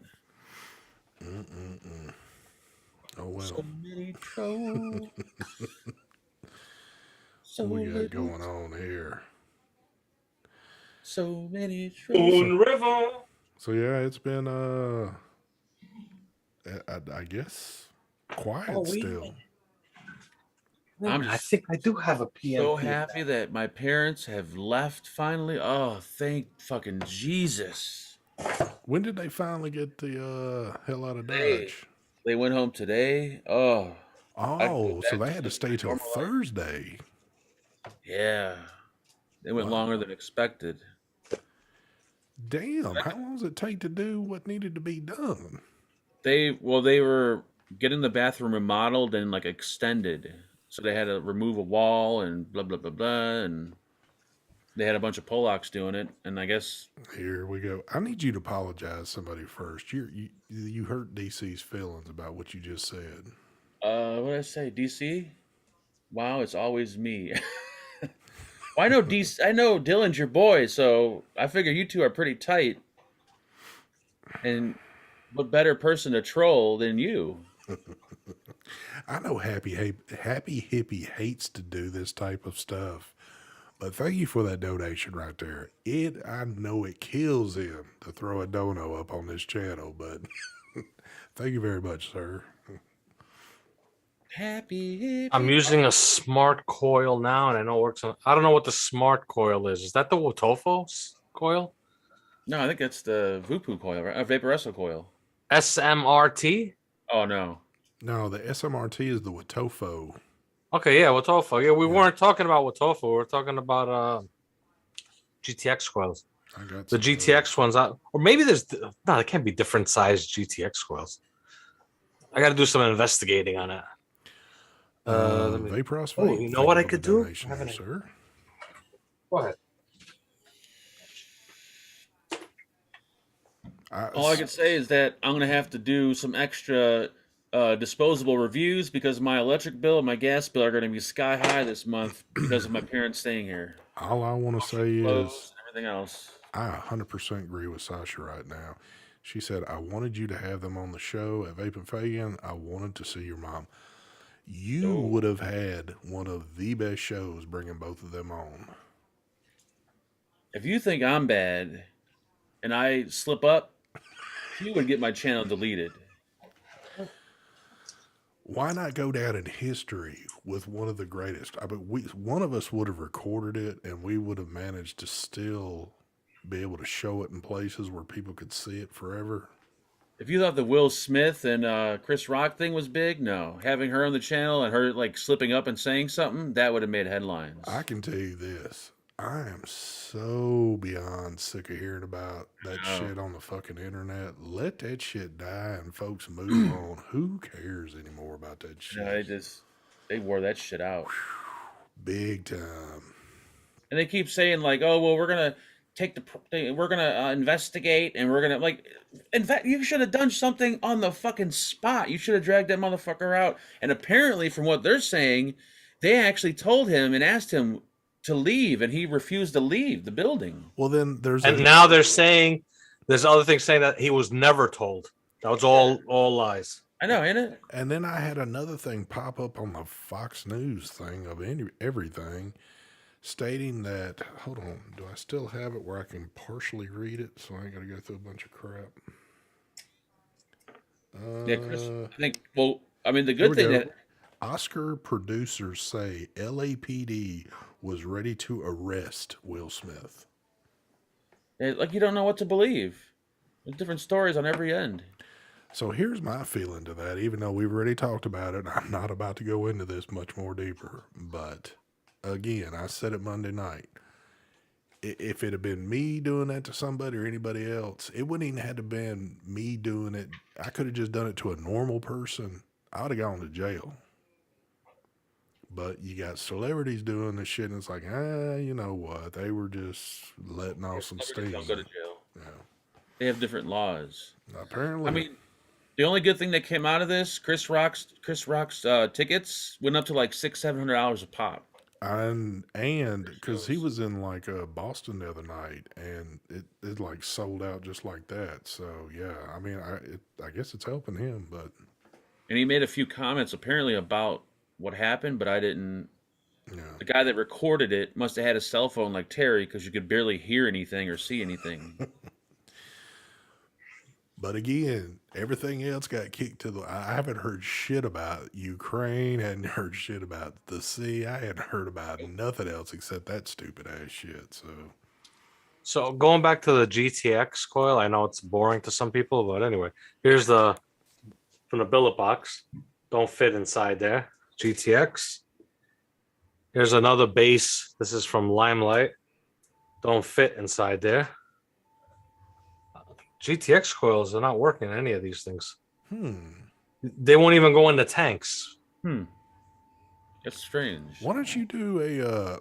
Oh well. So many trolls. What we got going on here? So many trolls. Moon River. So yeah, it's been I guess quiet still. I think I do have a PNP. So happy that my parents have left finally. Oh, thank fucking Jesus. When did they finally get the hell out of Dodge? They went home today. Oh, so they had to stay till Thursday. Yeah. They went longer than expected. Damn, how long does it take to do what needed to be done? They were getting the bathroom remodeled and like extended. So they had to remove a wall and blah, blah, blah, blah. And they had a bunch of Polacks doing it. And I guess... Here we go. I need you to apologize to somebody first. You hurt DC's feelings about what you just said. What did I say? DC? Wow, it's always me. Well, I know Dylan's your boy, so I figure you two are pretty tight. And what better person to troll than you? I know Happy Hippie hates to do this type of stuff, but thank you for that donation right there. I know it kills him to throw a dono up on this channel, but Thank you very much, sir. Happy. I'm using a smart coil now, and I know it works on. I don't know what the smart coil is. Is that the Wotofo coil? No, I think that's the Vupu coil, right? Vaporesso coil. SMRT? Oh no. No, the SMRT is the Watofo. Okay, yeah, Wotofo. Yeah, we Yeah. weren't talking about Wotofo. We were talking about GTX coils. I got The some of GTX ones, or maybe there's no. There can't be different sized GTX coils. I got to do some investigating on it. Let me. Vaporos Oh, Vape. you know Thank what you I for the could do? donation here, sir. Go ahead. All I could say is that I'm gonna have to do some extra disposable reviews because my electric bill and my gas bill are gonna be sky high this month because of my parents staying here. All I want to say Clothes is and everything else. I 100% agree with Sasha right now. She said, I wanted you to have them on the show at Vape and Fagan. I wanted to see your mom. You would have had one of the best shows bringing both of them on. If you think I'm bad and I slip up, you would get my channel deleted. Why not go down in history with one of the greatest? I mean, one of us would have recorded it and we would have managed to still be able to show it in places where people could see it forever. If you thought the Will Smith and Chris Rock thing was big, no. Having her on the channel and her like slipping up and saying something, that would have made headlines. I can tell you this. I am so beyond sick of hearing about that shit on the fucking internet. Let that shit die and folks move on. Who cares anymore about that shit? No, they wore that shit out. Big time. And they keep saying like, "Oh, well, we're gonna investigate, and we're gonna like." In fact, you should have done something on the fucking spot. You should have dragged that motherfucker out. And apparently, from what they're saying, they actually told him and asked him to leave, and he refused to leave the building. Well, then And now they're saying there's other things saying that he was never told. That was all lies. I know, ain't it? And then I had another thing pop up on the Fox News thing of everything, stating that, hold on, do I still have it where I can partially read it so I ain't got to go through a bunch of crap? Yeah, Chris. I think. Well, I mean, the Here good we thing go. that Oscar producers say LAPD was ready to arrest Will Smith. like you don't know what to believe. There's different stories on every end. So here's my feeling to that, even though we've already talked about it. I'm not about to go into this much more deeper. But again, I said it Monday night. If it had been me doing that to somebody or anybody else, it wouldn't even have to been me doing it. I could have just done it to a normal person. I would have gone to jail. But you got celebrities doing this shit, and it's like, you know what? They were just letting off some steam. Don't go to jail. Yeah. They have different laws. Apparently. I mean, the only good thing that came out of this, Chris Rock's tickets went up to like $600-700 a pop. And because he was in like Boston the other night, and it like sold out just like that. So yeah, I mean, I guess it's helping him, but. And he made a few comments apparently about what happened, but I didn't. Yeah. The guy that recorded it must have had a cell phone like Terry because you could barely hear anything or see anything. But again, everything else got kicked to the. I haven't heard shit about Ukraine. Hadn't heard shit about the sea. I hadn't heard about nothing else except that stupid ass shit. So going back to the GTX coil, I know it's boring to some people, but anyway, here's from the billet box. Don't fit inside there. GTX. Here's another base. This is from Limelight. Don't fit inside there. GTX coils are not working in any of these things. They won't even go in the tanks. That's strange. Why don't you do a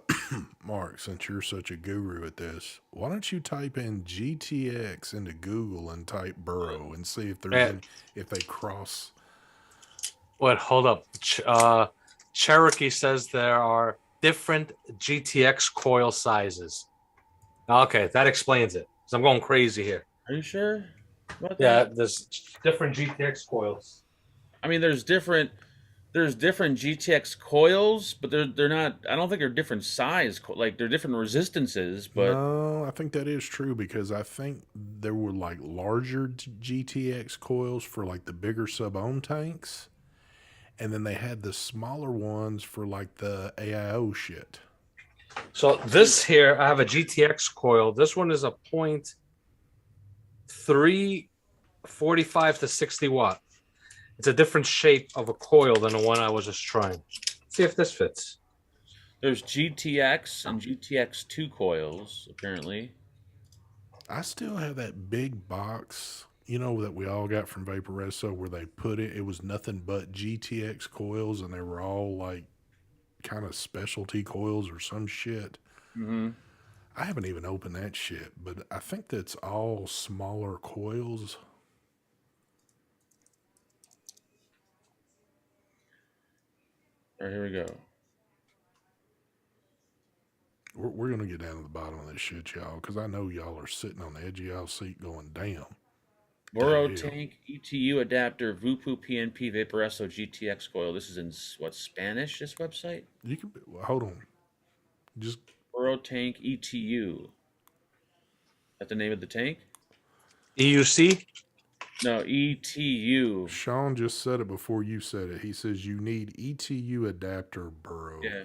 Mark? Since you're such a guru at this, why don't you type in GTX into Google and type Boro and see if there's if they cross. Wait, hold up. Cherokee says there are different GTX coil sizes. Okay, that explains it. So I'm going crazy here. Are you sure about Yeah, that? there's different GTX coils. I mean, there's different there's different GTX coils, but they're not. I don't think they're different size. Like they're different resistances, but No, I think that is true because I think there were like larger GTX coils for like the bigger sub-ohm tanks, and then they had the smaller ones for like the AIO shit. So this here, I have a GTX coil. This one is a 0.345 to 60 watt. It's a different shape of a coil than the one I was just trying. See if this fits. there's GTX and GTX2 coils apparently. I still have that big box, you know, that we all got from Vaporesso where they put it. It was nothing but GTX coils, and they were all like kind of specialty coils or some shit. Mm-hmm. I haven't even opened that shit, but I think that's all smaller coils. All right, here we go. We're going to get down to the bottom of this shit, y'all, because I know y'all are sitting on the edge of y'all seat going, damn. Boro Damn. tank ETU adapter Vupu PNP Vaporesso GTX coil. This is in what, Spanish? This website? You can, hold on. Just, Boro tank ETU. That's the name of the tank? EUC? No, ETU. Sean just said it before you said it. He says you need ETU adapter, bro. Yeah.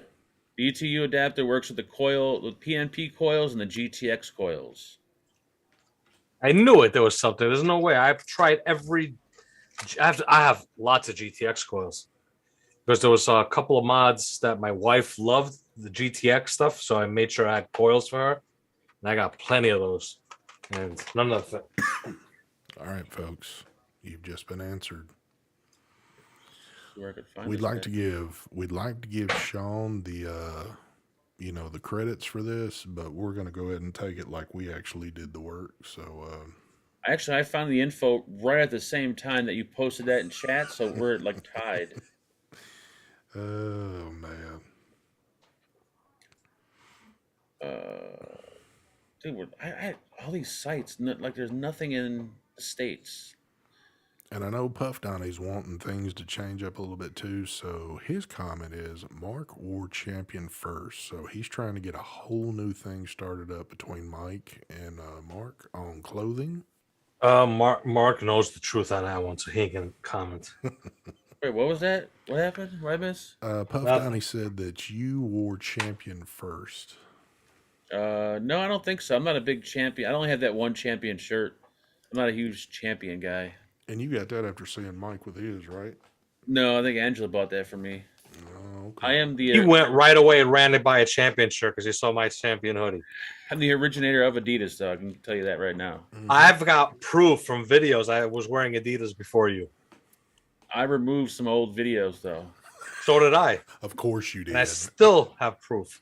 The ETU adapter works with the coil, with PNP coils and the GTX coils. I knew it. There was something. There's no way. I've tried every. I have lots of GTX coils because there was a couple of mods that my wife loved the GTX stuff, so I made sure I had coils for her, and I got plenty of those. And none of that. All right, folks, you've just been answered. Where I could find We'd this like guy. to give Sean the the credits for this, but we're gonna go ahead and take it like we actually did the work. So Actually, I found the info right at the same time that you posted that in chat, so we're like tied. oh man. Dude, I all these sites, like there's nothing in the States. And I know Puff Donnie's wanting things to change up a little bit too, so his comment is Mark wore champion first, so he's trying to get a whole new thing started up between Mike and Mark on clothing. Mark knows the truth on that one, so he can comment. Wait, what was that? What happened? What I miss? Puff Nothing. Donnie said that you wore champion first. No, I don't think so. I'm not a big champion. I only have that one champion shirt. I'm not a huge champion guy. And you got that after seeing Mike with his, right? No, I think Angela bought that for me. Oh, okay. I am He went right away and ran to buy a champion shirt because he saw my champion hoodie. I'm the originator of Adidas, though. I can tell you that right now. I've got proof from videos. I was wearing Adidas before you. I removed some old videos, though. So did I. Of course you did. And I still have proof.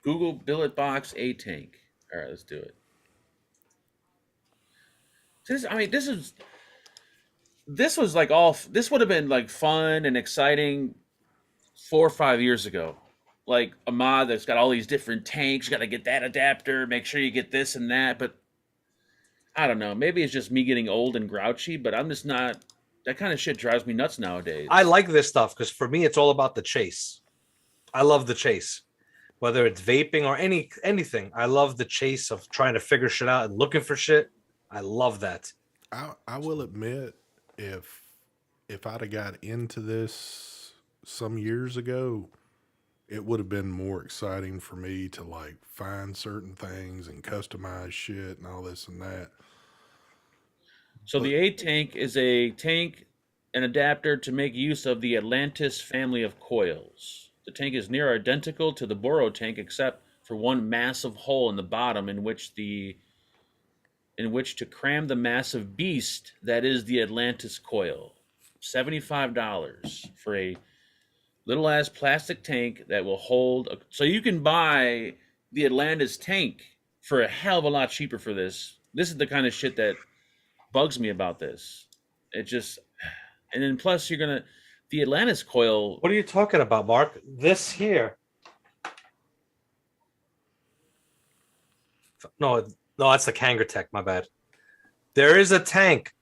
Google billet box A tank. All right, let's do it. This was like this would have been like fun and exciting 4 or 5 years ago. Like a mod that's got all these different tanks. You got to get that adapter. Make sure you get this and that. But I don't know. Maybe it's just me getting old and grouchy. But I'm just not. That kind of shit drives me nuts nowadays. I like this stuff because for me, it's all about the chase. I love the chase. Whether it's vaping or anything, I love the chase of trying to figure shit out and looking for shit. I love that. I will admit, if I'd have got into this some years ago, it would have been more exciting for me to like find certain things and customize shit and all this and that. So the A tank is a tank and adapter to make use of the Atlantis family of coils. The tank is near identical to the Boro tank except for one massive hole in the bottom in which to cram the massive beast that is the Atlantis coil. $75 for a little ass plastic tank that will hold so you can buy the Atlantis tank for a hell of a lot cheaper for this. This is the kind of shit that bugs me about this. It just, and then plus the Atlantis coil. What are you talking about, Mark? This here. No, that's the Kangertech. My bad. There is a tank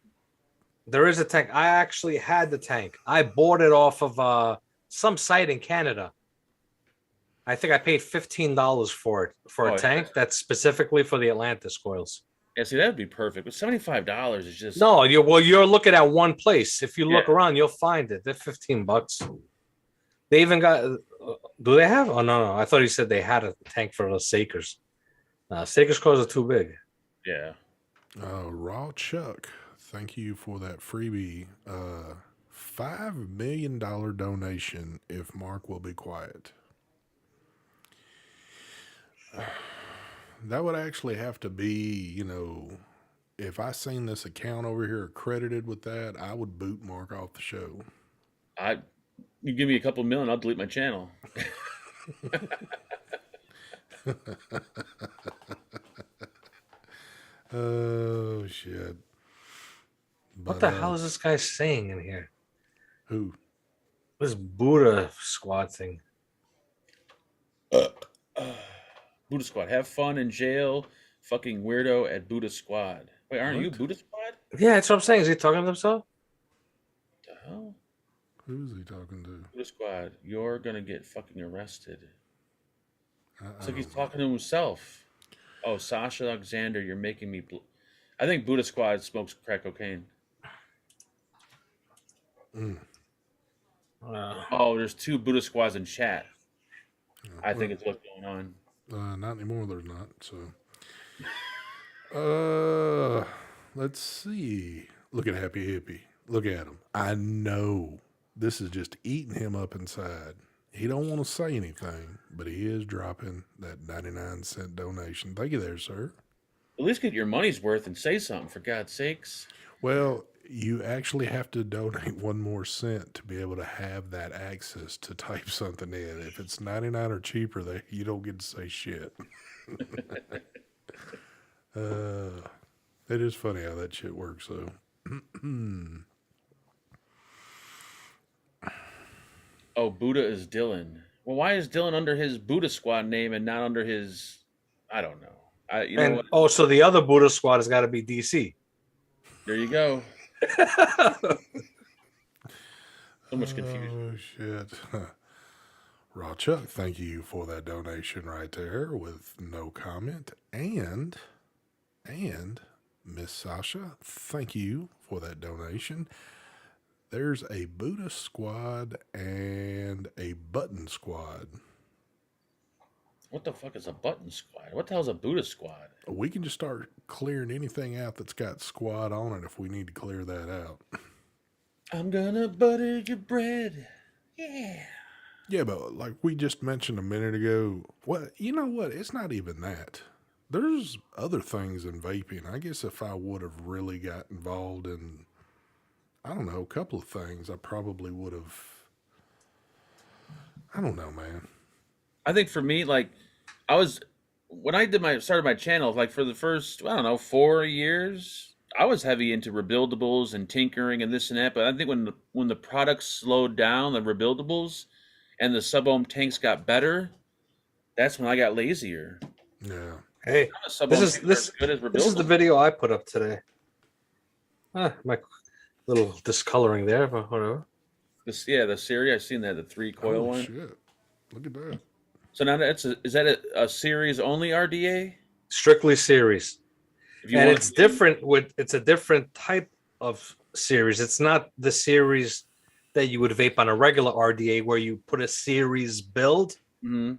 There is a tank. I actually had the tank. I bought it off of some site in Canada. I think I paid $15 for it for a tank that's specifically for the Atlantis coils. Yeah, see, that would be perfect. But $75 is just No, you're looking at one place. If you look around, you'll find it. They're $15. They even got. Do they have? Oh no, I thought he said they had a tank for the Sakers. Sakers coils are too big. Yeah. Raw Chuck, thank you for that freebie. $5 million donation if Mark will be quiet. That would actually have to be, you know, if I seen this account over here accredited with that, I would boot Mark off the show. You give me a couple million, I'll delete my channel. Oh shit! What the hell is this guy saying in here? Who? This Buddha squad thing. Buddha Squad. Have fun in jail. Fucking weirdo at Buddha Squad. Wait, aren't you Buddha Squad? Yeah, that's what I'm saying. Is he talking to himself? What the hell? Who's he talking to? Buddha Squad. You're gonna get fucking arrested. It's like he's talking to himself. Oh, Sasha Alexander, you're making me. I think Buddha Squad smokes crack cocaine. Oh, there's two Buddha Squads in chat. I think it's what's going on. Not anymore. There's not. So, let's see. Look at Happy Hippie. Look at him. I know this is just eating him up inside. He don't want to say anything, but he is dropping that 99-cent donation. Thank you there, sir. At least get your money's worth and say something, for God's sakes. Well, you actually have to donate 1 more cent to be able to have that access to type something in. If it's 99 or cheaper, you don't get to say shit. It is funny how that shit works, though. Oh, Buddha is Dylan. Well, why is Dylan under his Buddha Squad name and not under his? I don't know. Know what? So the other Buddha Squad has got to be DC. There you go. So much confusion. Oh shit. Raw Chuck, thank you for that donation right there with no comment. And Miss Sasha, thank you for that donation. There's a Buddha Squad and a Button Squad. What the fuck is a Button Squad? What the hell is a Buddha Squad? We can just start clearing anything out that's got squad on it if we need to clear that out. I'm gonna butter your bread. Yeah. Yeah, but like we just mentioned a minute ago, well, you know what? It's not even that. There's other things in vaping. I guess if I would have really got involved in, I don't know, a couple of things, I probably would have. I don't know, man. I think for me, like, when I started my channel, like for the first, I don't know, 4 years, I was heavy into rebuildables and tinkering and this and that. But I think when the products slowed down, the rebuildables and the sub-ohm tanks got better, that's when I got lazier. Yeah. Hey, this is the video I put up today. My little discoloring there, but whatever. The series, I've seen that, the 3 coil one. Shit. Look at that. So now is that a series only RDA? Strictly series. And it's different it's a different type of series. It's not the series that you would vape on a regular RDA where you put a series build. Mm-hmm.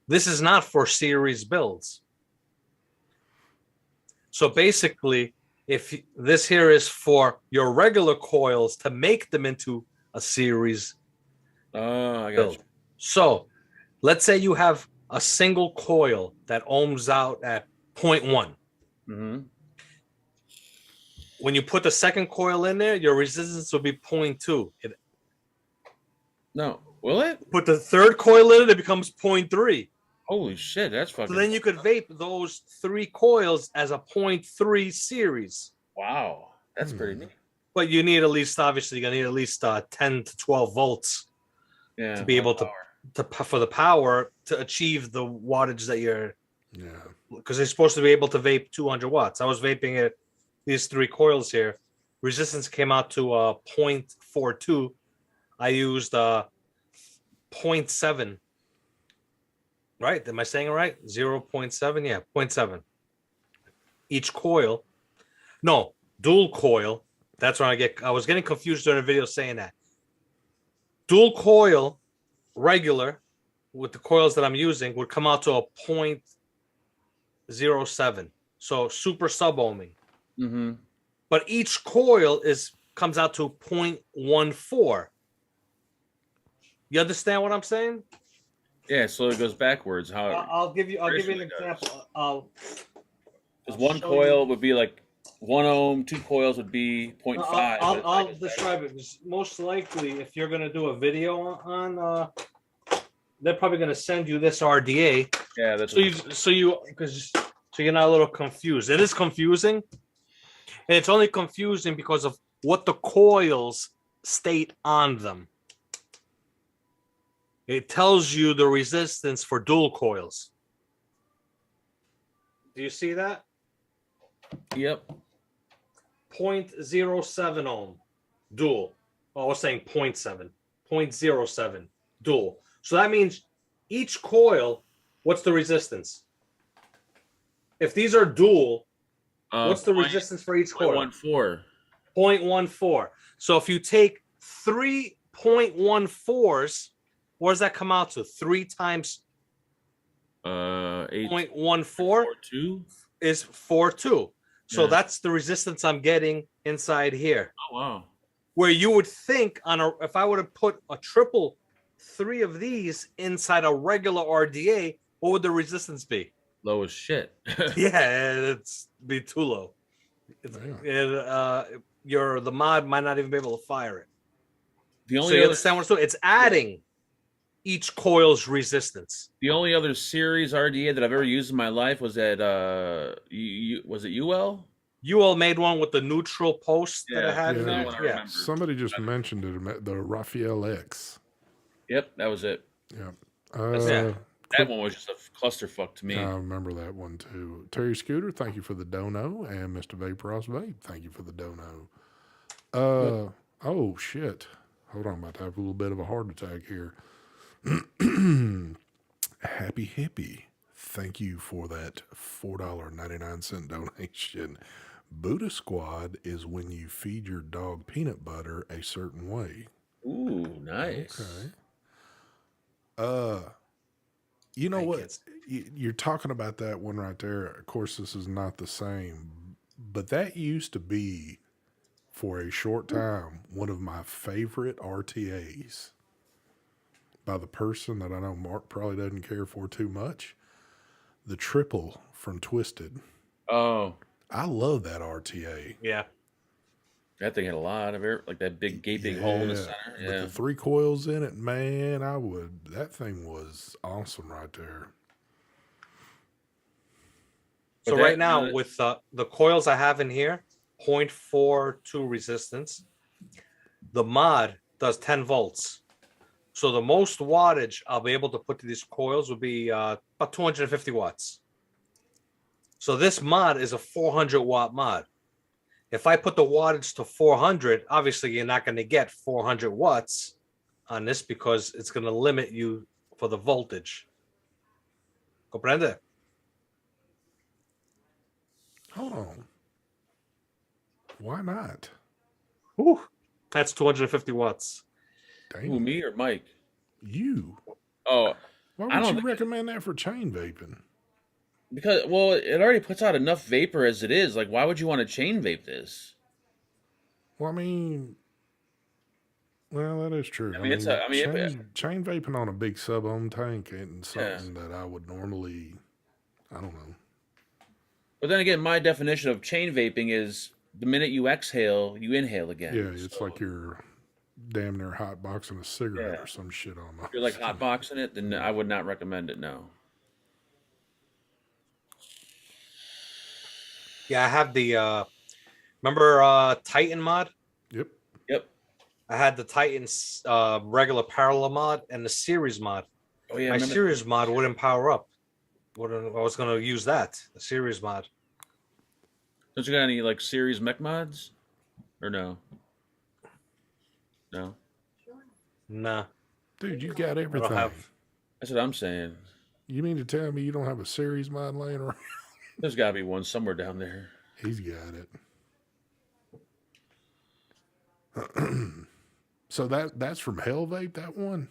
This is not for series builds. So basically, if this here is for your regular coils to make them into a series I got build. you. So let's say you have a single coil that ohms out at 0.1. Mm-hmm. When you put the second coil in there, your resistance will be 0.2. No, will it? Put the third coil in it becomes 0.3. Holy shit, that's fucking. So then you could vape those 3 coils as a 0.3 series. Wow, that's pretty neat. But you need at least, obviously, you're gonna need at least 10 to 12 volts to be able to for the power to achieve the wattage that you're. Yeah. Because they're supposed to be able to vape 200 watts. I was vaping it, these 3 coils here, resistance came out to 0.42. I used 0.7. Right? Am I saying it right? 0.7? Yeah, 0.7. Each coil. No, dual coil. That's when I was getting confused during the video saying that. Dual coil, regular, with the coils that I'm using, would come out to a 0.07. So super sub-ohming. Mm-hmm. But each coil comes out to 0.14. You understand what I'm saying? Yeah, so it goes backwards. How I'll give you an example. because one coil would be like 1 ohm, 2 coils would be 0.5. I'll describe it. Most likely, if you're going to do a video on, they're probably going to send you this RDA. Yeah, that's so you're not a little confused. It is confusing, and it's only confusing because of what the coils state on them. It tells you the resistance for dual coils. Do you see that? Yep. 0.07 ohm dual. Oh, I was saying 0.7. 0.07 dual. So that means each coil, what's the resistance? If these are dual, what's the resistance for each coil? 0.14. 0.14. So if you take 3 0.14s, what does that come out to? 3 times 0.14 is 42. So that's the resistance I'm getting inside here. Oh wow! Where you would think if I would have put a triple 3 of these inside a regular RDA, what would the resistance be? Low as shit. Yeah, it's be too low. The mod might not even be able to fire it. You understand what I'm saying? It's adding each coil's resistance. The only other series RDA that I've ever used in my life was at was it UL? UL made one with the neutral post that I had in there. Yeah. Somebody just mentioned it, the Raphael X. Yep, that was it. Yeah. That one was just a clusterfuck to me. I remember that one too. Terry Scooter, thank you for the dono, and Mr. Vape Ross Vape, thank you for the dono. Oh shit! Hold on, I'm about to have a little bit of a heart attack here. Happy Hippie, thank you for that $4.99 donation. Buddha Squad is when you feed your dog peanut butter a certain way. Ooh, nice. Okay. You know what? You're talking about that one right there. Of course, this is not the same, but that used to be, for a short time, one of my favorite RTAs by the person that I know Mark probably doesn't care for too much. The triple from Twisted. Oh. I love that RTA. Yeah. That thing had a lot of air, like that big gaping hole in the center. Yeah. With the 3 coils in it, man, that thing was awesome right there. So right now, with the coils I have in here, 0.42 resistance, the mod does 10 volts. So the most wattage I'll be able to put to these coils will be about 250 watts. So this mod is a 400 watt mod. If I put the wattage to 400, obviously you're not going to get 400 watts on this because it's going to limit you for the voltage. Comprende? Hold on. Why not? Ooh, that's 250 watts. Dang. Who, me or Mike? You. Oh. Why would you recommend that for chain vaping? Because, well, it already puts out enough vapor as it is. Like, why would you want to chain vape this? Well, I mean, that is true. Chain vaping on a big sub-ohm tank isn't something that I would normally, I don't know. But then again, my definition of chain vaping is the minute you exhale, you inhale again. Yeah, it's like you're damn near hotboxing a cigarette or some shit on that. If you're like hotboxing it, then I would not recommend it, no. Yeah, I have the remember Titan mod? Yep. I had the Titan's regular parallel mod and the series mod. Oh yeah, my series mod wouldn't power up. I was going to use the series mod. Don't you got any like series mech mods? Or no? No. Nah, Dude, you got I everything. don't have. That's what I'm saying. You mean to tell me you don't have a series mod laying around? There's got to be one somewhere down there. He's got it. So that's from Hell Vape, that one?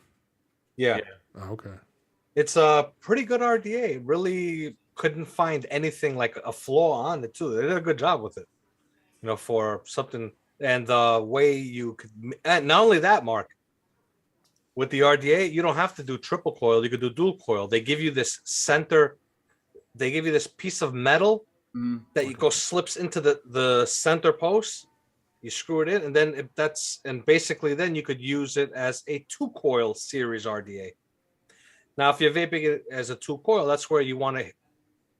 Yeah. Oh, okay. It's a pretty good RDA. Really couldn't find anything like a flaw on it too. They did a good job with it. You know, for something, and the way you could, and not only that, Mark, with the RDA, you don't have to do triple coil. You could do dual coil. They give you this center. They give you this piece of metal that you go slips into the center post. You screw it in, and then basically then you could use it as a 2-coil series RDA. Now, if you're vaping it as a 2-coil, that's where you want to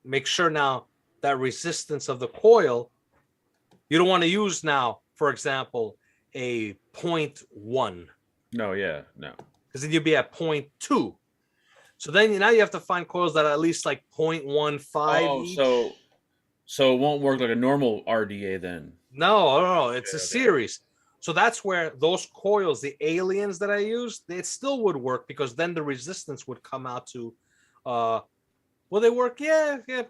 make sure now that resistance of the coil. You don't want to use now, for example, a 0.1. No, yeah, no. Because then you'd be at 0.2. So then now you have to find coils that are at least like 0.15 each. So it won't work like a normal RDA then. No, it's a series. So that's where those coils, the aliens that I used, it still would work because then the resistance would come out to, will they work? Yeah. Did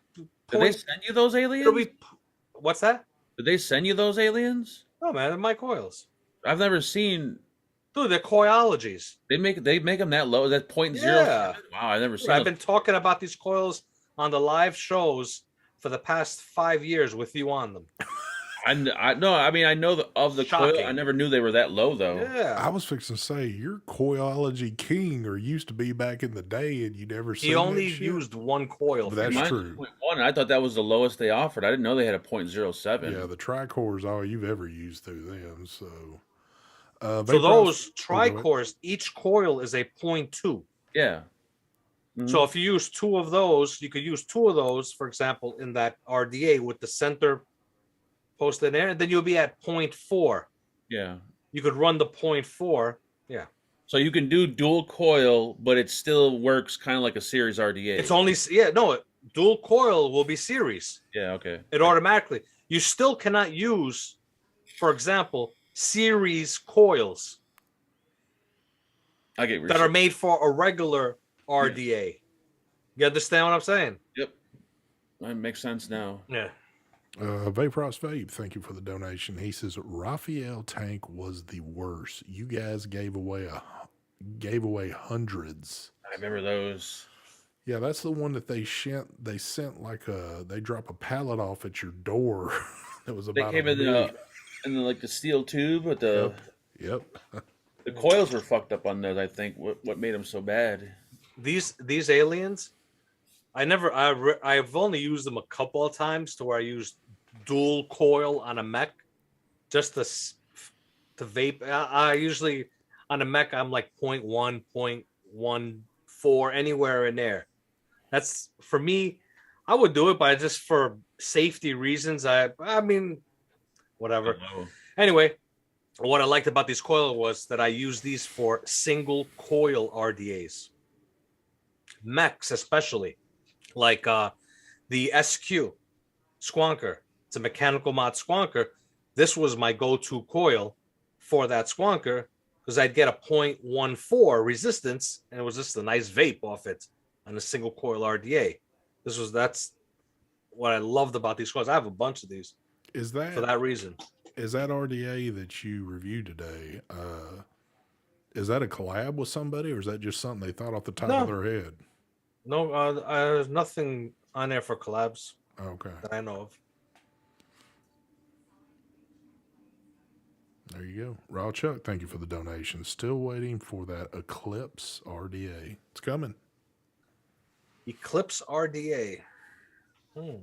they send you those aliens? What's that? Did they send you those aliens? Oh man, they're my coils. I've never seen. Dude, they're coilologies. They make them that low. Is that 0.07? Yeah. Wow, I've never seen. I've been talking about these coils on the live shows for the past 5 years with you on them. I know of the coil. I never knew they were that low though. Yeah. I was fixing to say you're coilology king, or used to be back in the day, and you never. He only used one coil. But that's true. 0.1. I thought that was the lowest they offered. I didn't know they had a 0.07. Yeah, the tricore is all you've ever used through them. So, so those tricores, each coil is a 0.2. Yeah. Mm-hmm. So if you use 2 of those, you could use 2 of those, for example, in that RDA with the center post in there, and then you'll be at 0.4. Yeah. You could run the 0.4. Yeah. So you can do dual coil, but it still works kind of like a series RDA. It's only dual coil will be series. Yeah, okay. It automatically. You still cannot use, for example, series coils I get that are made for a regular RDA. Yeah. You understand what I'm saying? Yep. That makes sense now. Yeah. Vapros Vape, thank you for the donation. He says Raphael tank was the worst. You guys gave away hundreds. I remember those. Yeah, that's the one that they sent like they drop a pallet off at your door. That was about. They came in the steel tube with the. Yep. The coils were fucked up on those. I think what made them so bad. These aliens, I've only used them a couple of times to where I used dual coil on a mech, just to vape. I usually on a mech I'm like 0.1, 0.14, anywhere in there. That's for me. I would do it, but just for safety reasons. I mean, whatever. Anyway, what I liked about these coil was that I used these for single coil RDAs, mechs especially, like the SQ Squonker. It's a mechanical mod Squonker. This was my go-to coil for that Squonker because I'd get a 0.14 resistance, and it was just a nice vape off it on a single coil RDA. That's what I loved about these coils. I have a bunch of these. Is that for that reason? Is that RDA that you reviewed today? Is that a collab with somebody, or is that just something they thought off the top of their head? No, there's nothing on there for collabs. Okay. That I know of. There you go. Raw Chuck, thank you for the donation. Still waiting for that Eclipse RDA. It's coming. Eclipse RDA. It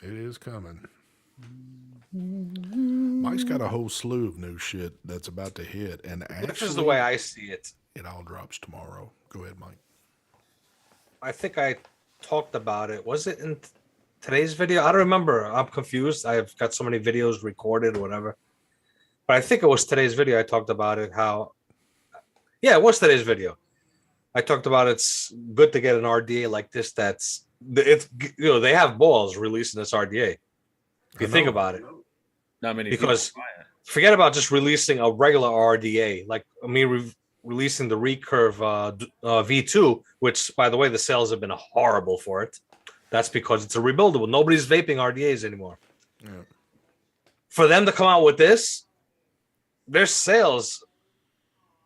is coming. Mike's got a whole slew of new shit that's about to hit, and this is the way I see it. It all drops tomorrow. Go ahead, Mike. I think I talked about it. Was it in today's video? I don't remember. I'm confused. I've got so many videos recorded or whatever. But I think it was today's video. I talked about it. It was today's video. I talked about it's good to get an RDA like this. They have balls releasing this RDA. If you think about it. Not many because forget about just releasing a regular RDA, like releasing the Recurve V2, which, by the way, the sales have been horrible for it. That's because it's a rebuildable. Nobody's vaping RDAs anymore. Yeah. For them to come out with this, their sales,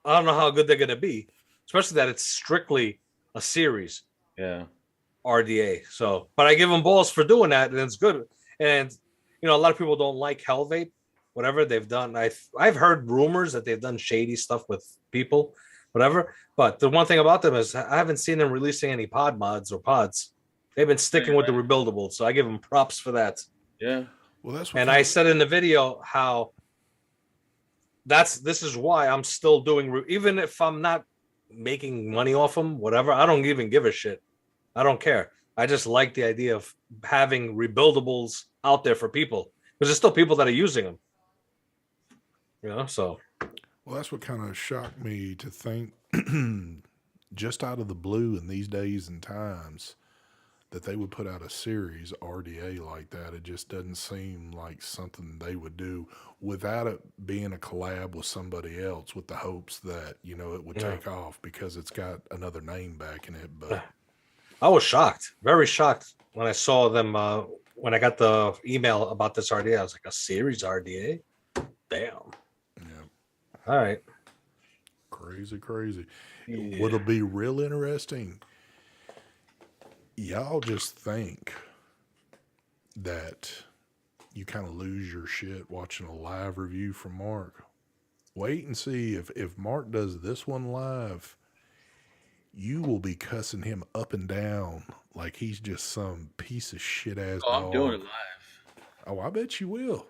I don't know how good they're going to be, especially that it's strictly a series. Yeah. RDA. So, but I give them balls for doing that, and it's good. And you know, a lot of people don't like Hell Vape, whatever they've done. I've heard rumors that they've done shady stuff with people, whatever. But the one thing about them is I haven't seen them releasing any pod mods or pods. They've been sticking with the rebuildable, so I give them props for that. Yeah. Well, that's what. And I said in the video how this is why I'm still doing, even if I'm not making money off them, whatever. I don't even give a shit. I don't care. I just like the idea of having rebuildables out there for people, because there's still people that are using them. You know, so. Well, that's what kind of shocked me to think, just out of the blue in these days and times, that they would put out a series RDA like that. It just doesn't seem like something they would do without it being a collab with somebody else, with the hopes that, you know, it would take off because it's got another name backing it. But I was shocked, very shocked when I saw them, when I got the email about this RDA. I was like, a series RDA? Damn. yeah, All right. crazy. Yeah. What'll be real interesting, y'all just think that you kind of lose your shit watching a live review from Mark. Wait and see if Mark does this one live, you will be cussing him up and down like he's just some piece of shit ass dog. I'm doing it live. Oh, I bet you will.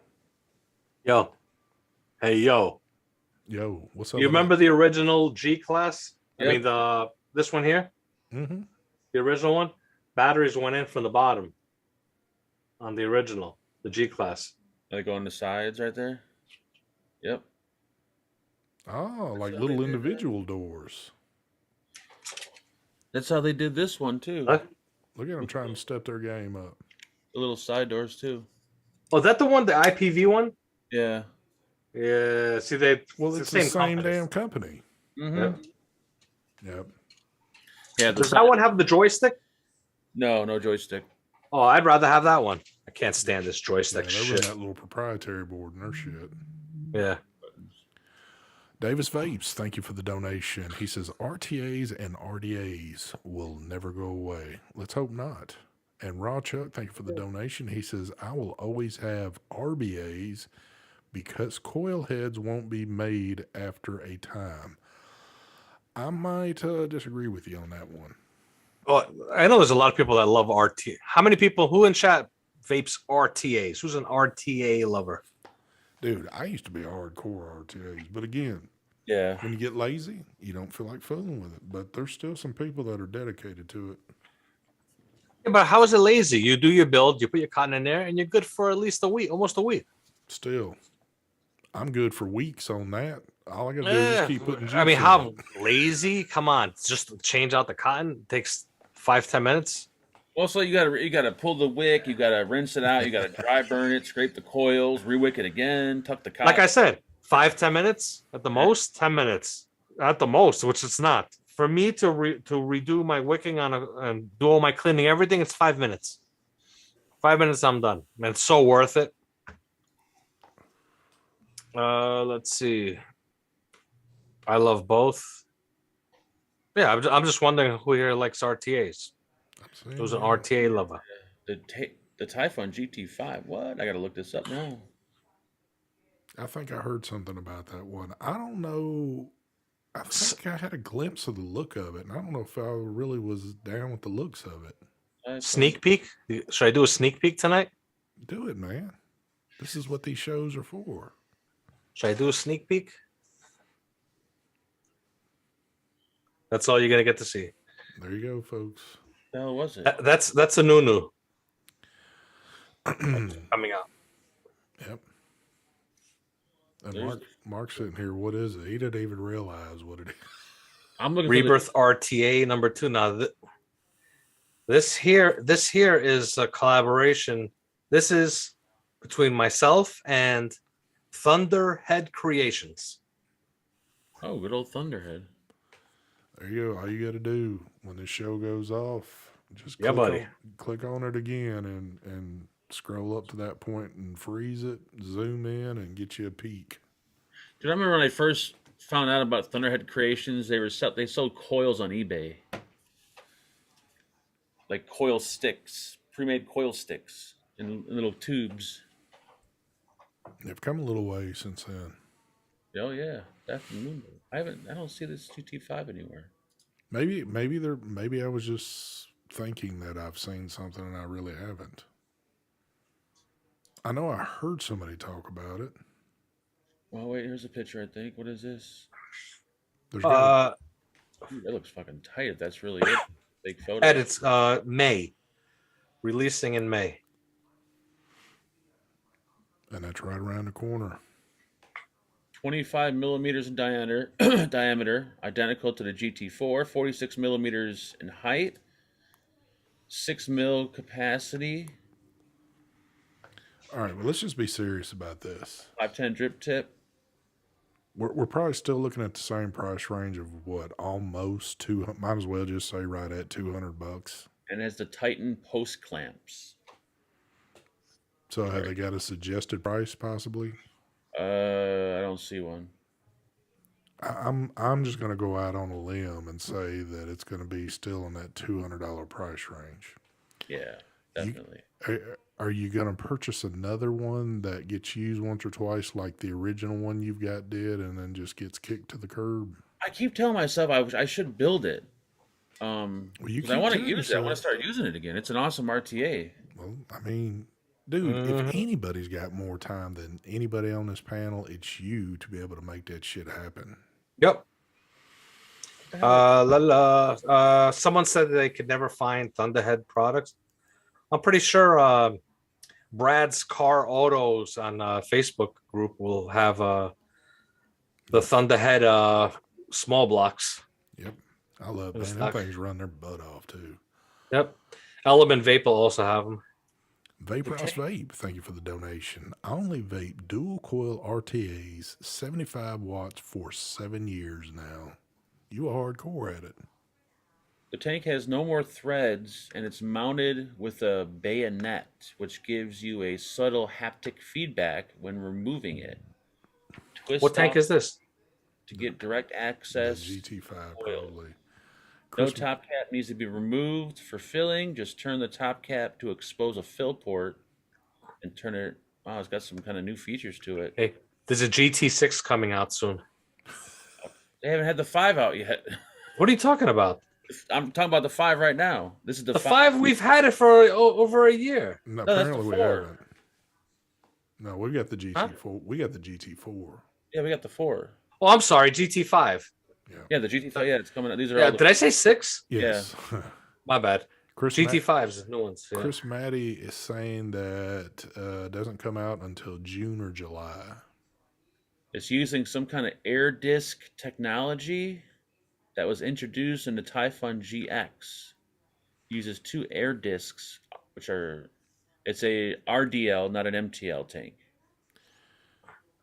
Yo. Hey, yo. Yo, what's up? You remember the original G class? Yep. I mean, this one here? Mm-hmm. The original one? Batteries went in from the bottom on the original, the G class. Like on the sides right there. Yep. Oh, like little individual doors. That's how they did this one too. Huh? Look at them trying to step their game up. The little side doors too. Oh, is that the one, the IPV one? Yeah. Yeah. See, It's the same company. damn company. Mm-hmm. Yep. Yep. Yeah. Does that one have the joystick? No joystick. Oh, I'd rather have that one. I can't stand this Yeah, joystick they run shit. that little proprietary board and their shit. Yeah. Davis Vapes, thank you for the donation. He says RTAs and RDAs will never go away. Let's hope not. And Raw Chuck, thank you for the donation. He says, I will always have RBAs because coil heads won't be made after a time. I might disagree with you on that one. Oh, I know there's a lot of people that love RT. How many people who in chat vapes RTAs? Who's an RTA lover? Dude, I used to be a hardcore RTAs, but again, Yeah. when you get lazy, you don't feel like fooling with it. But there's still some people that are dedicated to it. Yeah, but how is it lazy? You do your build, you put your cotton in there, and you're good for at least a week, almost a week. Still, I'm good for weeks on that. All I gotta do is just keep putting. I mean, juice in how it. lazy? Come on, just change out the cotton. It takes 5-10 minutes. Also, you gotta pull the wick. You gotta rinse it out. You gotta dry burn it, scrape the coils, rewick it again, tuck the cotton. Like I said, 5-10 minutes at the most. 10 minutes at the most, which it's not. For me to redo my wicking and do all my cleaning, everything, it's 5 minutes. 5 minutes, I'm done. And it's so worth it. Let's see. I love both. Yeah, I'm just wondering who here likes RTAs. Who's an RTA lover? The Typhon GT5. What? I gotta look this up now. I think I heard something about that one. I don't know. I think I had a glimpse of the look of it, and I don't know if I really was down with the looks of it. Sneak peek? Should I do a sneak peek tonight? Do it, man. This is what these shows are for. Should I do a sneak peek? That's all you're gonna get to see. There you go, folks. The hell was it? That's a new coming out. Yep. And Mark's sitting here. What is it? He didn't even realize what it is. I'm looking Rebirth RTA number 2. Now this here is a collaboration. This is between myself and Thunderhead Creations. Oh, good old Thunderhead. There you go. All you got to do when the show goes off, just Yeah, buddy. click on it again and scroll up to that point and freeze it, zoom in, and get you a peek. Dude, I remember when I first found out about Thunderhead Creations, they sold coils on eBay. Like coil sticks, pre-made coil sticks in little tubes. They've come a little way since then. Oh yeah, definitely. I don't see this T.T.V anywhere. Maybe I was just thinking that I've seen something and I really haven't. I know I heard somebody talk about it. Well, wait, here's a picture. I think. What is this? There's got Dude, that looks fucking tight. If that's really it. Big photo. And it's May. Releasing in May. and that's right around the corner. 25 millimeters in diameter, identical to the GT4. 46 millimeters in height. 6 mil capacity. All right, well, let's just be serious about this. 510 drip tip. We're probably still looking at the same price range of what, almost 200. Might as well just say right at $200. And has the Titan post clamps. So have they got a suggested price possibly? I don't see one. I'm just going to go out on a limb and say that it's going to be still in that $200 price range. Yeah, definitely. Are you going to purchase another one that gets used once or twice like the original one you've got did and then just gets kicked to the curb? I keep telling myself I should build it. Well, you 'Cause I want to use it. I want to start using it again. It's an awesome RTA. Well, I mean, dude, if anybody's got more time than anybody on this panel, it's you to be able to make that shit happen. Yep. Someone said they could never find Thunderhead products. I'm pretty sure Brad's Car Autos on Facebook group will have the Thunderhead small blocks. Yep. I love that. Them things run their butt off, too. Yep. Element Vape will also have them. Vaporous Vape, thank you for the donation. I only vape dual coil RTAs, 75 watts for 7 years now. You are hardcore at it. The tank has no more threads, and it's mounted with a bayonet, which gives you a subtle haptic feedback when removing it. What tank is this? To get direct access. The GT5, oil. probably. No top cap needs to be removed for filling. Just turn the top cap to expose a fill port and turn it. Wow, it's got some kind of new features to it. Hey, there's a GT6 coming out soon. They haven't had the 5 out yet. What are you talking about? I'm talking about the 5 right now. This is the 5. We've had it for over a year. No, that's apparently the we 4. haven't. No, we got the GT4. We got the GT4. Yeah, we got the 4. Oh, I'm sorry, GT5. Yeah, the GT5. Yeah, it's coming out. These are Yeah, all the... did I say 6? Yes. My bad. GT5s, new ones. Yeah. Chris Matty is saying that doesn't come out until June or July. It's using some kind of air disc technology that was introduced in the Typhon GX. Uses 2 air discs, which are... It's a RDL, not an MTL tank.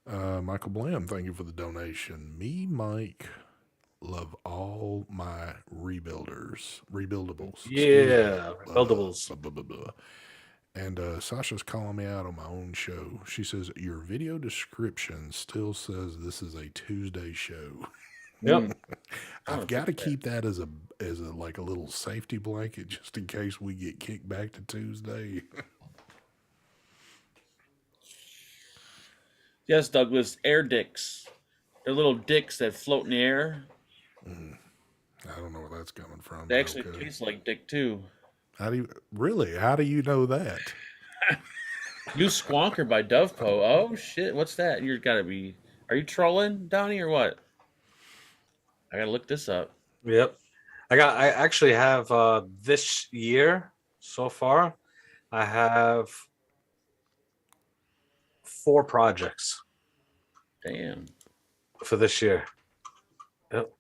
Michael Blam, thank you for the donation. Me, Mike, love all my rebuildables. Yeah, rebuildables. Blah, blah, blah. And Sasha's calling me out on my own show. She says, your video description still says this is a Tuesday show. Yep. I've got to keep that as a like a little safety blanket just in case we get kicked back to Tuesday. Yes, Douglas, air dicks. They're little dicks that float in the air. I don't know where that's coming from. They actually taste like dick too. How do you know that? New Squonker by Dovepo. Oh shit, what's that? You're gotta be. Are you trolling, Donnie, or what? I gotta look this up. Yep. I actually have this year so far. I have 4 projects. Damn. For this year. Yep.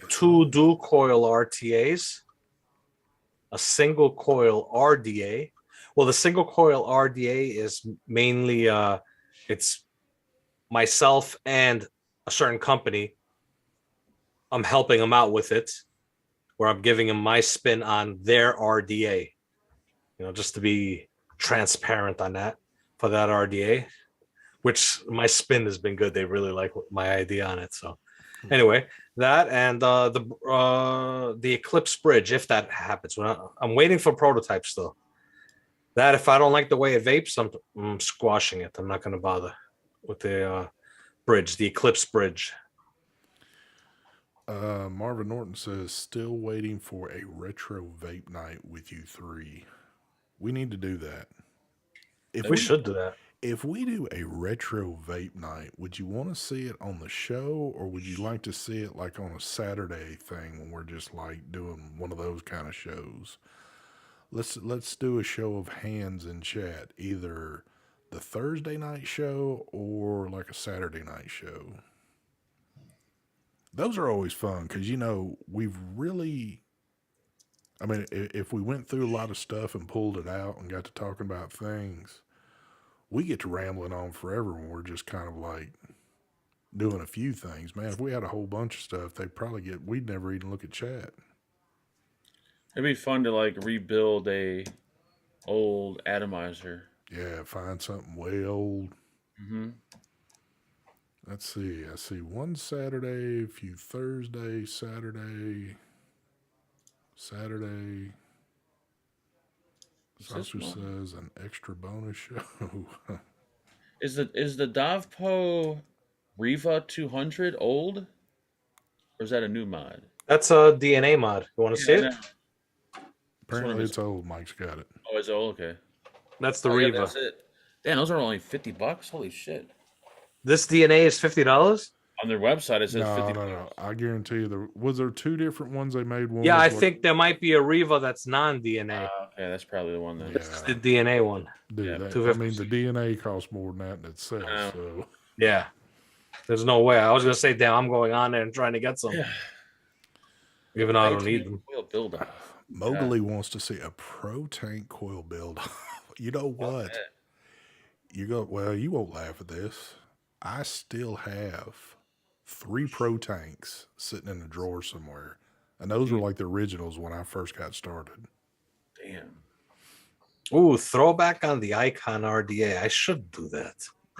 2 dual coil RTAs, a single coil RDA. Well, the single coil RDA is mainly it's myself and a certain company, I'm helping them out with it, where I'm giving them my spin on their RDA. Just to be transparent on that for that RDA, which my spin has been good. They really like my idea on it. So anyway, that and the Eclipse bridge, if that happens. I'm waiting for prototypes still. That if I don't like the way it vapes, I'm squashing it. I'm not going to bother with the bridge, the Eclipse bridge. Marvin Norton says, still waiting for a retro vape night with you three. We need to do that. If We should do that. If we do a retro vape night, would you want to see it on the show, or would you like to see it like on a Saturday thing when we're just like doing one of those kind of shows? Let's do a show of hands in chat, either the Thursday night show or like a Saturday night show. Those are always fun because we've really. I mean, if we went through a lot of stuff and pulled it out and got to talking about things, we get to rambling on forever when we're just kind of like doing a few things. Man, if we had a whole bunch of stuff, we'd never even look at chat. It'd be fun to like rebuild a old atomizer. Yeah, find something way old. Mm-hmm. Let's see. I see one Saturday, a few Thursday, Saturday. Saucer says an extra bonus show. Is the Dovpo Riva 200 old, or is that a new mod? That's a DNA mod. You want to see it? Apparently it's old. Mike's got it. Oh, it's old. Okay. That's the Riva. Yeah, that's it. Damn, those are only $50. Holy shit! This DNA is $50 on their website. It says $50. No. I guarantee you. Was there two different ones they made? One. Yeah, I think there might be a Riva that's non-DNA. Okay, that's probably the one. Then. This is the DNA one. Dude, I mean, the DNA costs more than that in itself. So yeah, there's no way. I was gonna say, damn, I'm going on there and trying to get some, even though I don't need them. Coil build. Mowgli wants to see a pro tank coil build. You know what? You won't laugh at this. I still have 3 pro tanks sitting in a drawer somewhere. And those were like the originals when I first got started. Damn. Ooh, throwback on the Icon RDA. I should do that.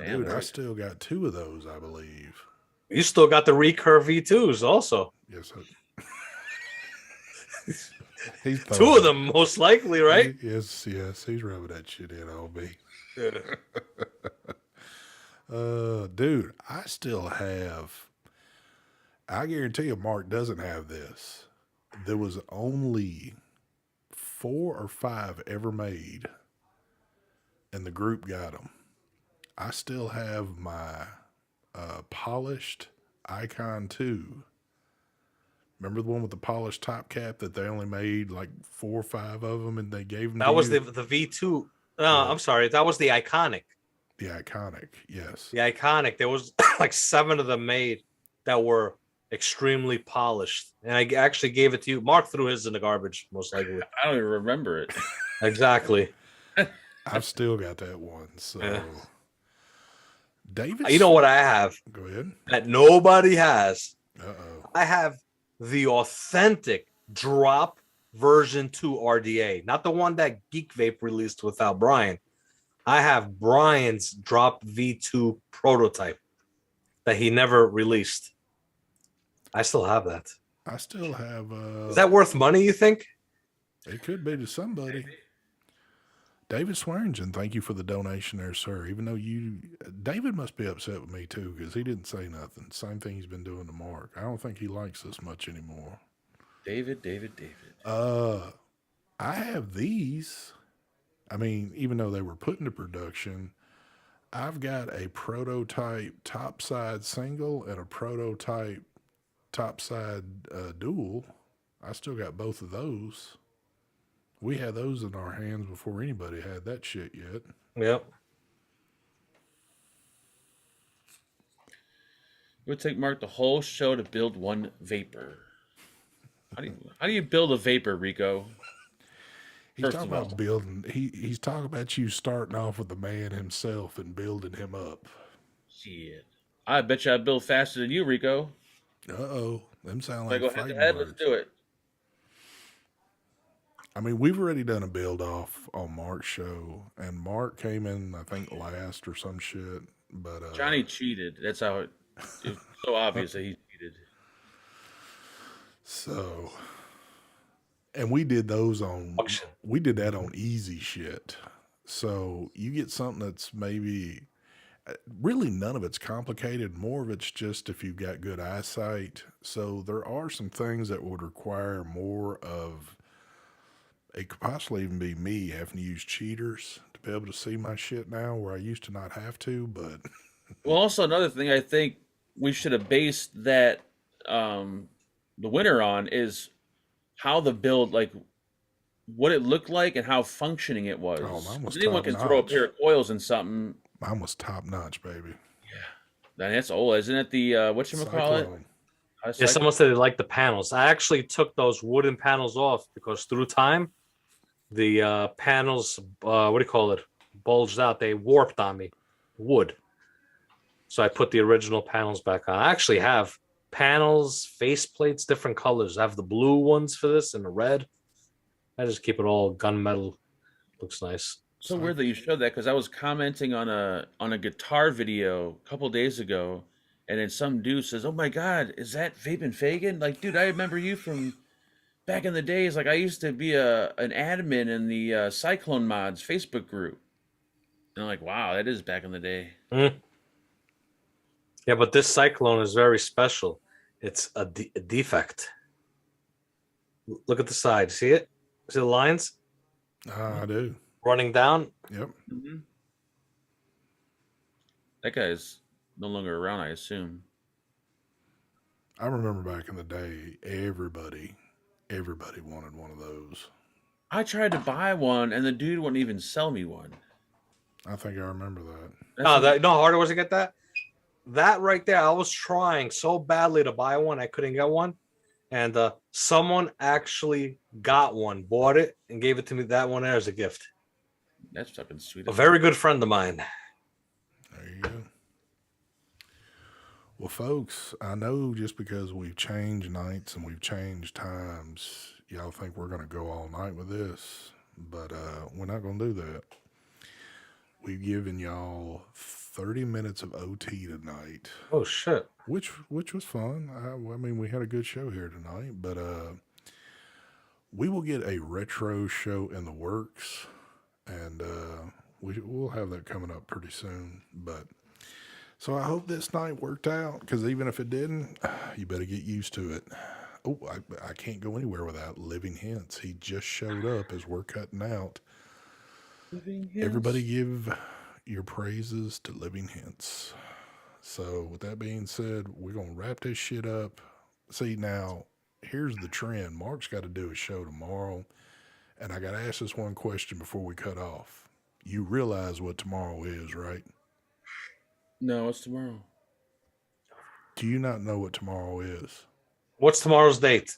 Dude, I still got 2 of those, I believe. You still got the Recurve V2s also. Yes, he's 2 of them, most likely, right? Yes, he's rubbing that shit in on me. Dude, I still have. I guarantee you, Mark doesn't have this. There was only 4 or 5 ever made, and the group got them. I still have my polished Icon 2. Remember the one with the polished top cap that they only made like 4 or 5 of them, and they gave them. That was the V2. I'm sorry, that was the Iconic. The Iconic, yes. The Iconic. There was like 7 of them made that were extremely polished, and I actually gave it to you. Mark threw his in the garbage, most likely. I don't even remember it. Exactly. I've still got that one. So, David, you know what I have? Go ahead. That nobody has. Uh-oh. I have the authentic drop version 2 RDA, not the one that Geek Vape released without Brian. I have Brian's drop V2 prototype that he never released. I still have that. I still have. Is that worth money, you think? It could be to somebody. David Swearingen, thank you for the donation there, sir. Even though David must be upset with me too, because he didn't say nothing. Same thing he's been doing to Mark. I don't think he likes us much anymore. David. I have these. I mean, even though they were put into production, I've got a prototype topside single and a prototype topside dual. I still got both of those. We had those in our hands before anybody had that shit yet. Yep. It would take Mark the whole show to build one vapor. How do you build a vapor, Rico? He's talking about building. He's talking about you starting off with the man himself and building him up. Shit. I bet you I build faster than you, Rico. Uh-oh. Them sound If I like go head to fighting head, let's words. do it. I mean, we've already done a build off on Mark's show, and Mark came in, I think, last or some shit. But Johnny cheated. That's how it's so obvious that he cheated. so, and we did those on, Auction. we did that on easy shit. So you get something that's maybe really none of it's complicated. More of it's just if you've got good eyesight. So there are some things that would require more of. It could possibly even be me having to use cheaters to be able to see my shit now, where I used to not have to. But Well, also another thing I think we should have based that um, the winner on is how the build, like what it looked like and how functioning it oh, was. mine was 'Cause anyone top can throw a pair notch. of coils in something. Mine was top notch, baby. That's old, isn't it? The whatchamacallit? Cyclone. Yeah, someone said they liked the panels. I actually took those wooden panels off because through time, the panels, what do you call it, bulged out. They warped on me, wood. So I put the original panels back on. I actually have panels, face plates, different colors. I have the blue ones for this and the red. I just keep it all gunmetal. Looks nice. So weird that you showed that because I was commenting on a guitar video a couple days ago, and then some dude says, "Oh my God, is that Vaping Fagan?" Like, dude, I remember you from back in the days. Like, I used to be an admin in the Cyclone Mods Facebook group, and I'm like, wow, that is back in the day. Mm. Yeah, but this cyclone is very special. It's a defect. Look at the side. See it? See the lines I do. running down? Yep. Mm-hmm. That guy's no longer around, I assume. I remember back in the day, everybody wanted one of those. I tried to buy one, and the dude wouldn't even sell me one. I think I remember that. No, no harder was to get that. That right there, I was trying so badly to buy one, I couldn't get one, and someone actually got one, bought it, and gave it to me. That one there as a gift. That's fucking sweet. A very good friend of mine. There you go. Well, folks, I know just because we've changed nights and we've changed times, y'all think we're going to go all night with this, but we're not going to do that. We've given y'all 30 minutes of OT tonight. Oh shit! Which was fun. I mean, we had a good show here tonight, but we will get a retro show in the works, and we'll have that coming up pretty soon. But so I hope this night worked out, because even if it didn't, you better get used to it. Oh, I can't go anywhere without Living Hints. He just showed up as we're cutting out. Everybody give your praises to Living Hints. So with that being said, we're going to wrap this shit up. See, now, here's the trend. Mark's got to do a show tomorrow, and I got to ask this one question before we cut off. You realize what tomorrow is, right? No, it's tomorrow. Do you not know what tomorrow is? What's tomorrow's date?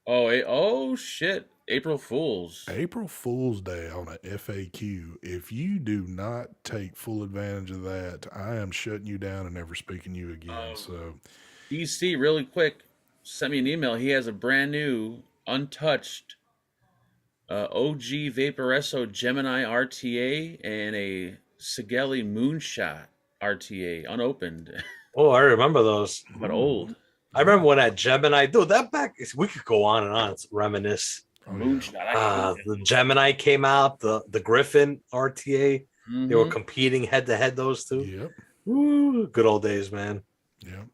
Oh shit. April Fools. April Fool's Day on a FAQ. If you do not take full advantage of that, I am shutting you down and never speaking to you again. So, DC, really quick, sent me an email. He has a brand new, untouched OG Vaporesso Gemini RTA and a Sigelli Moonshot RTA, unopened, Oh, I remember those. but old. I remember when that Gemini, dude, that back, we could go on and on. It's reminisce. oh, yeah. Moonshot. The Gemini came out, the Griffin RTA. They were competing head to head, those two. Yep. Woo, good old days, man. Yep.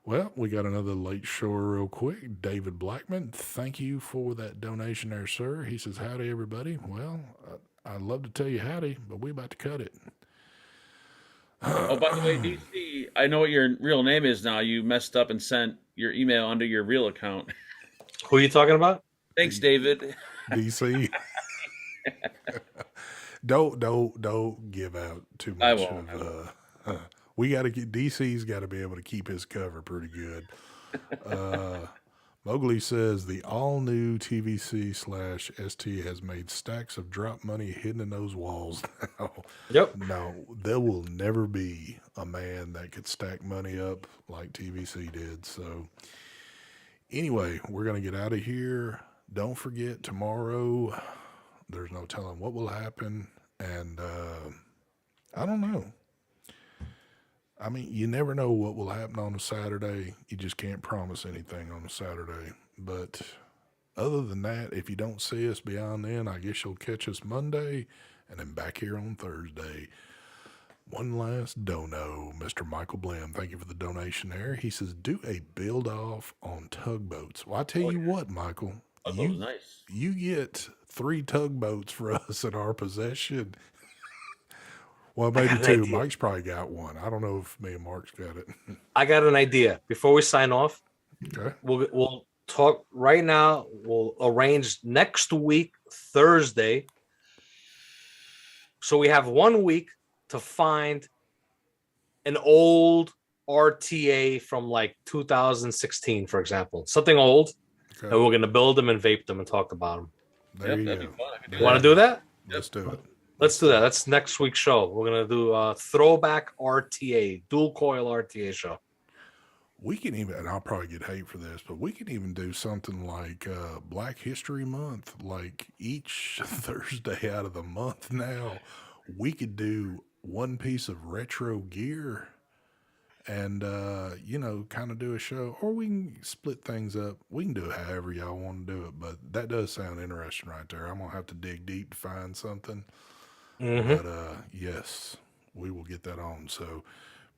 Well, we got another late shower real quick. David Blackman, thank you for that donation there, sir. He says, howdy, everybody. Well, I'd love to tell you howdy, but we about to cut it. Oh, by the way, DC, I know what your real name is now. You messed up and sent your email under your real account. Who are you talking about? Thanks, David. DC. Don't give out too much. I won't. We got to get DC's got to be able to keep his cover pretty good. Mowgli says the all-new TVC/ST has made stacks of drop money hidden in those walls now. Yep. No, there will never be a man that could stack money up like TVC did. So anyway, we're going to get out of here. Don't forget, tomorrow, there's no telling what will happen. And I don't know. I mean, you never know what will happen on a Saturday. You just can't promise anything on a Saturday. But other than that, if you don't see us beyond then, I guess you'll catch us Monday and then back here on Thursday. One last dono, Mr. Michael Blim. Thank you for the donation there. He says, do a build off on tugboats. Well, I tell you what, Michael, Oh, that was nice. you get 3 tugboats for us in our possession. Well, maybe got an 2. idea. Mike's probably got one. I don't know if me and Mark's got it. I got an idea. Before we sign off, Okay. we'll talk right now. We'll arrange next week, Thursday. So we have 1 week to find an old RTA from like 2016, for example. Something old. Okay. And we're going to build them and vape them and talk about them. There you that'd go. be fun. I could do You want to that. do that? Let's do it. Let's do that. That's next week's show. We're going to do a throwback RTA, dual coil RTA show. We can even, and I'll probably get hate for this, but we can even do something like Black History Month, like each Thursday out of the month now, we could do one piece of retro gear and, kind of do a show, or we can split things up. We can do it however y'all want to do it, but that does sound interesting right there. I'm going to have to dig deep to find something. Mm-hmm. But yes, we will get that on. So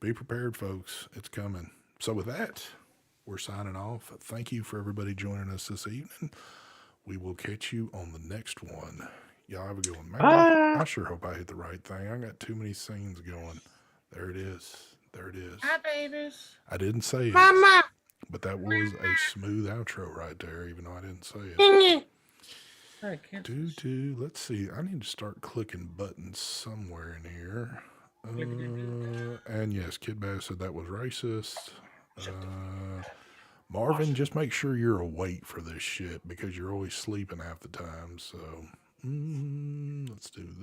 be prepared, folks. It's coming. So with that, we're signing off. Thank you for everybody joining us this evening. We will catch you on the next one. Y'all have a good one. Man, I sure hope I hit the right thing. I got too many scenes going. There it is. There it is. Hi, babies. I didn't say it. Mama. But that was a smooth outro right there, even though I didn't say it. I can't. Let's see. I need to start clicking buttons somewhere in here. And yes, Kid Bass said that was racist. Marvin, just make sure you're awake for this shit because you're always sleeping half the time. So let's do this.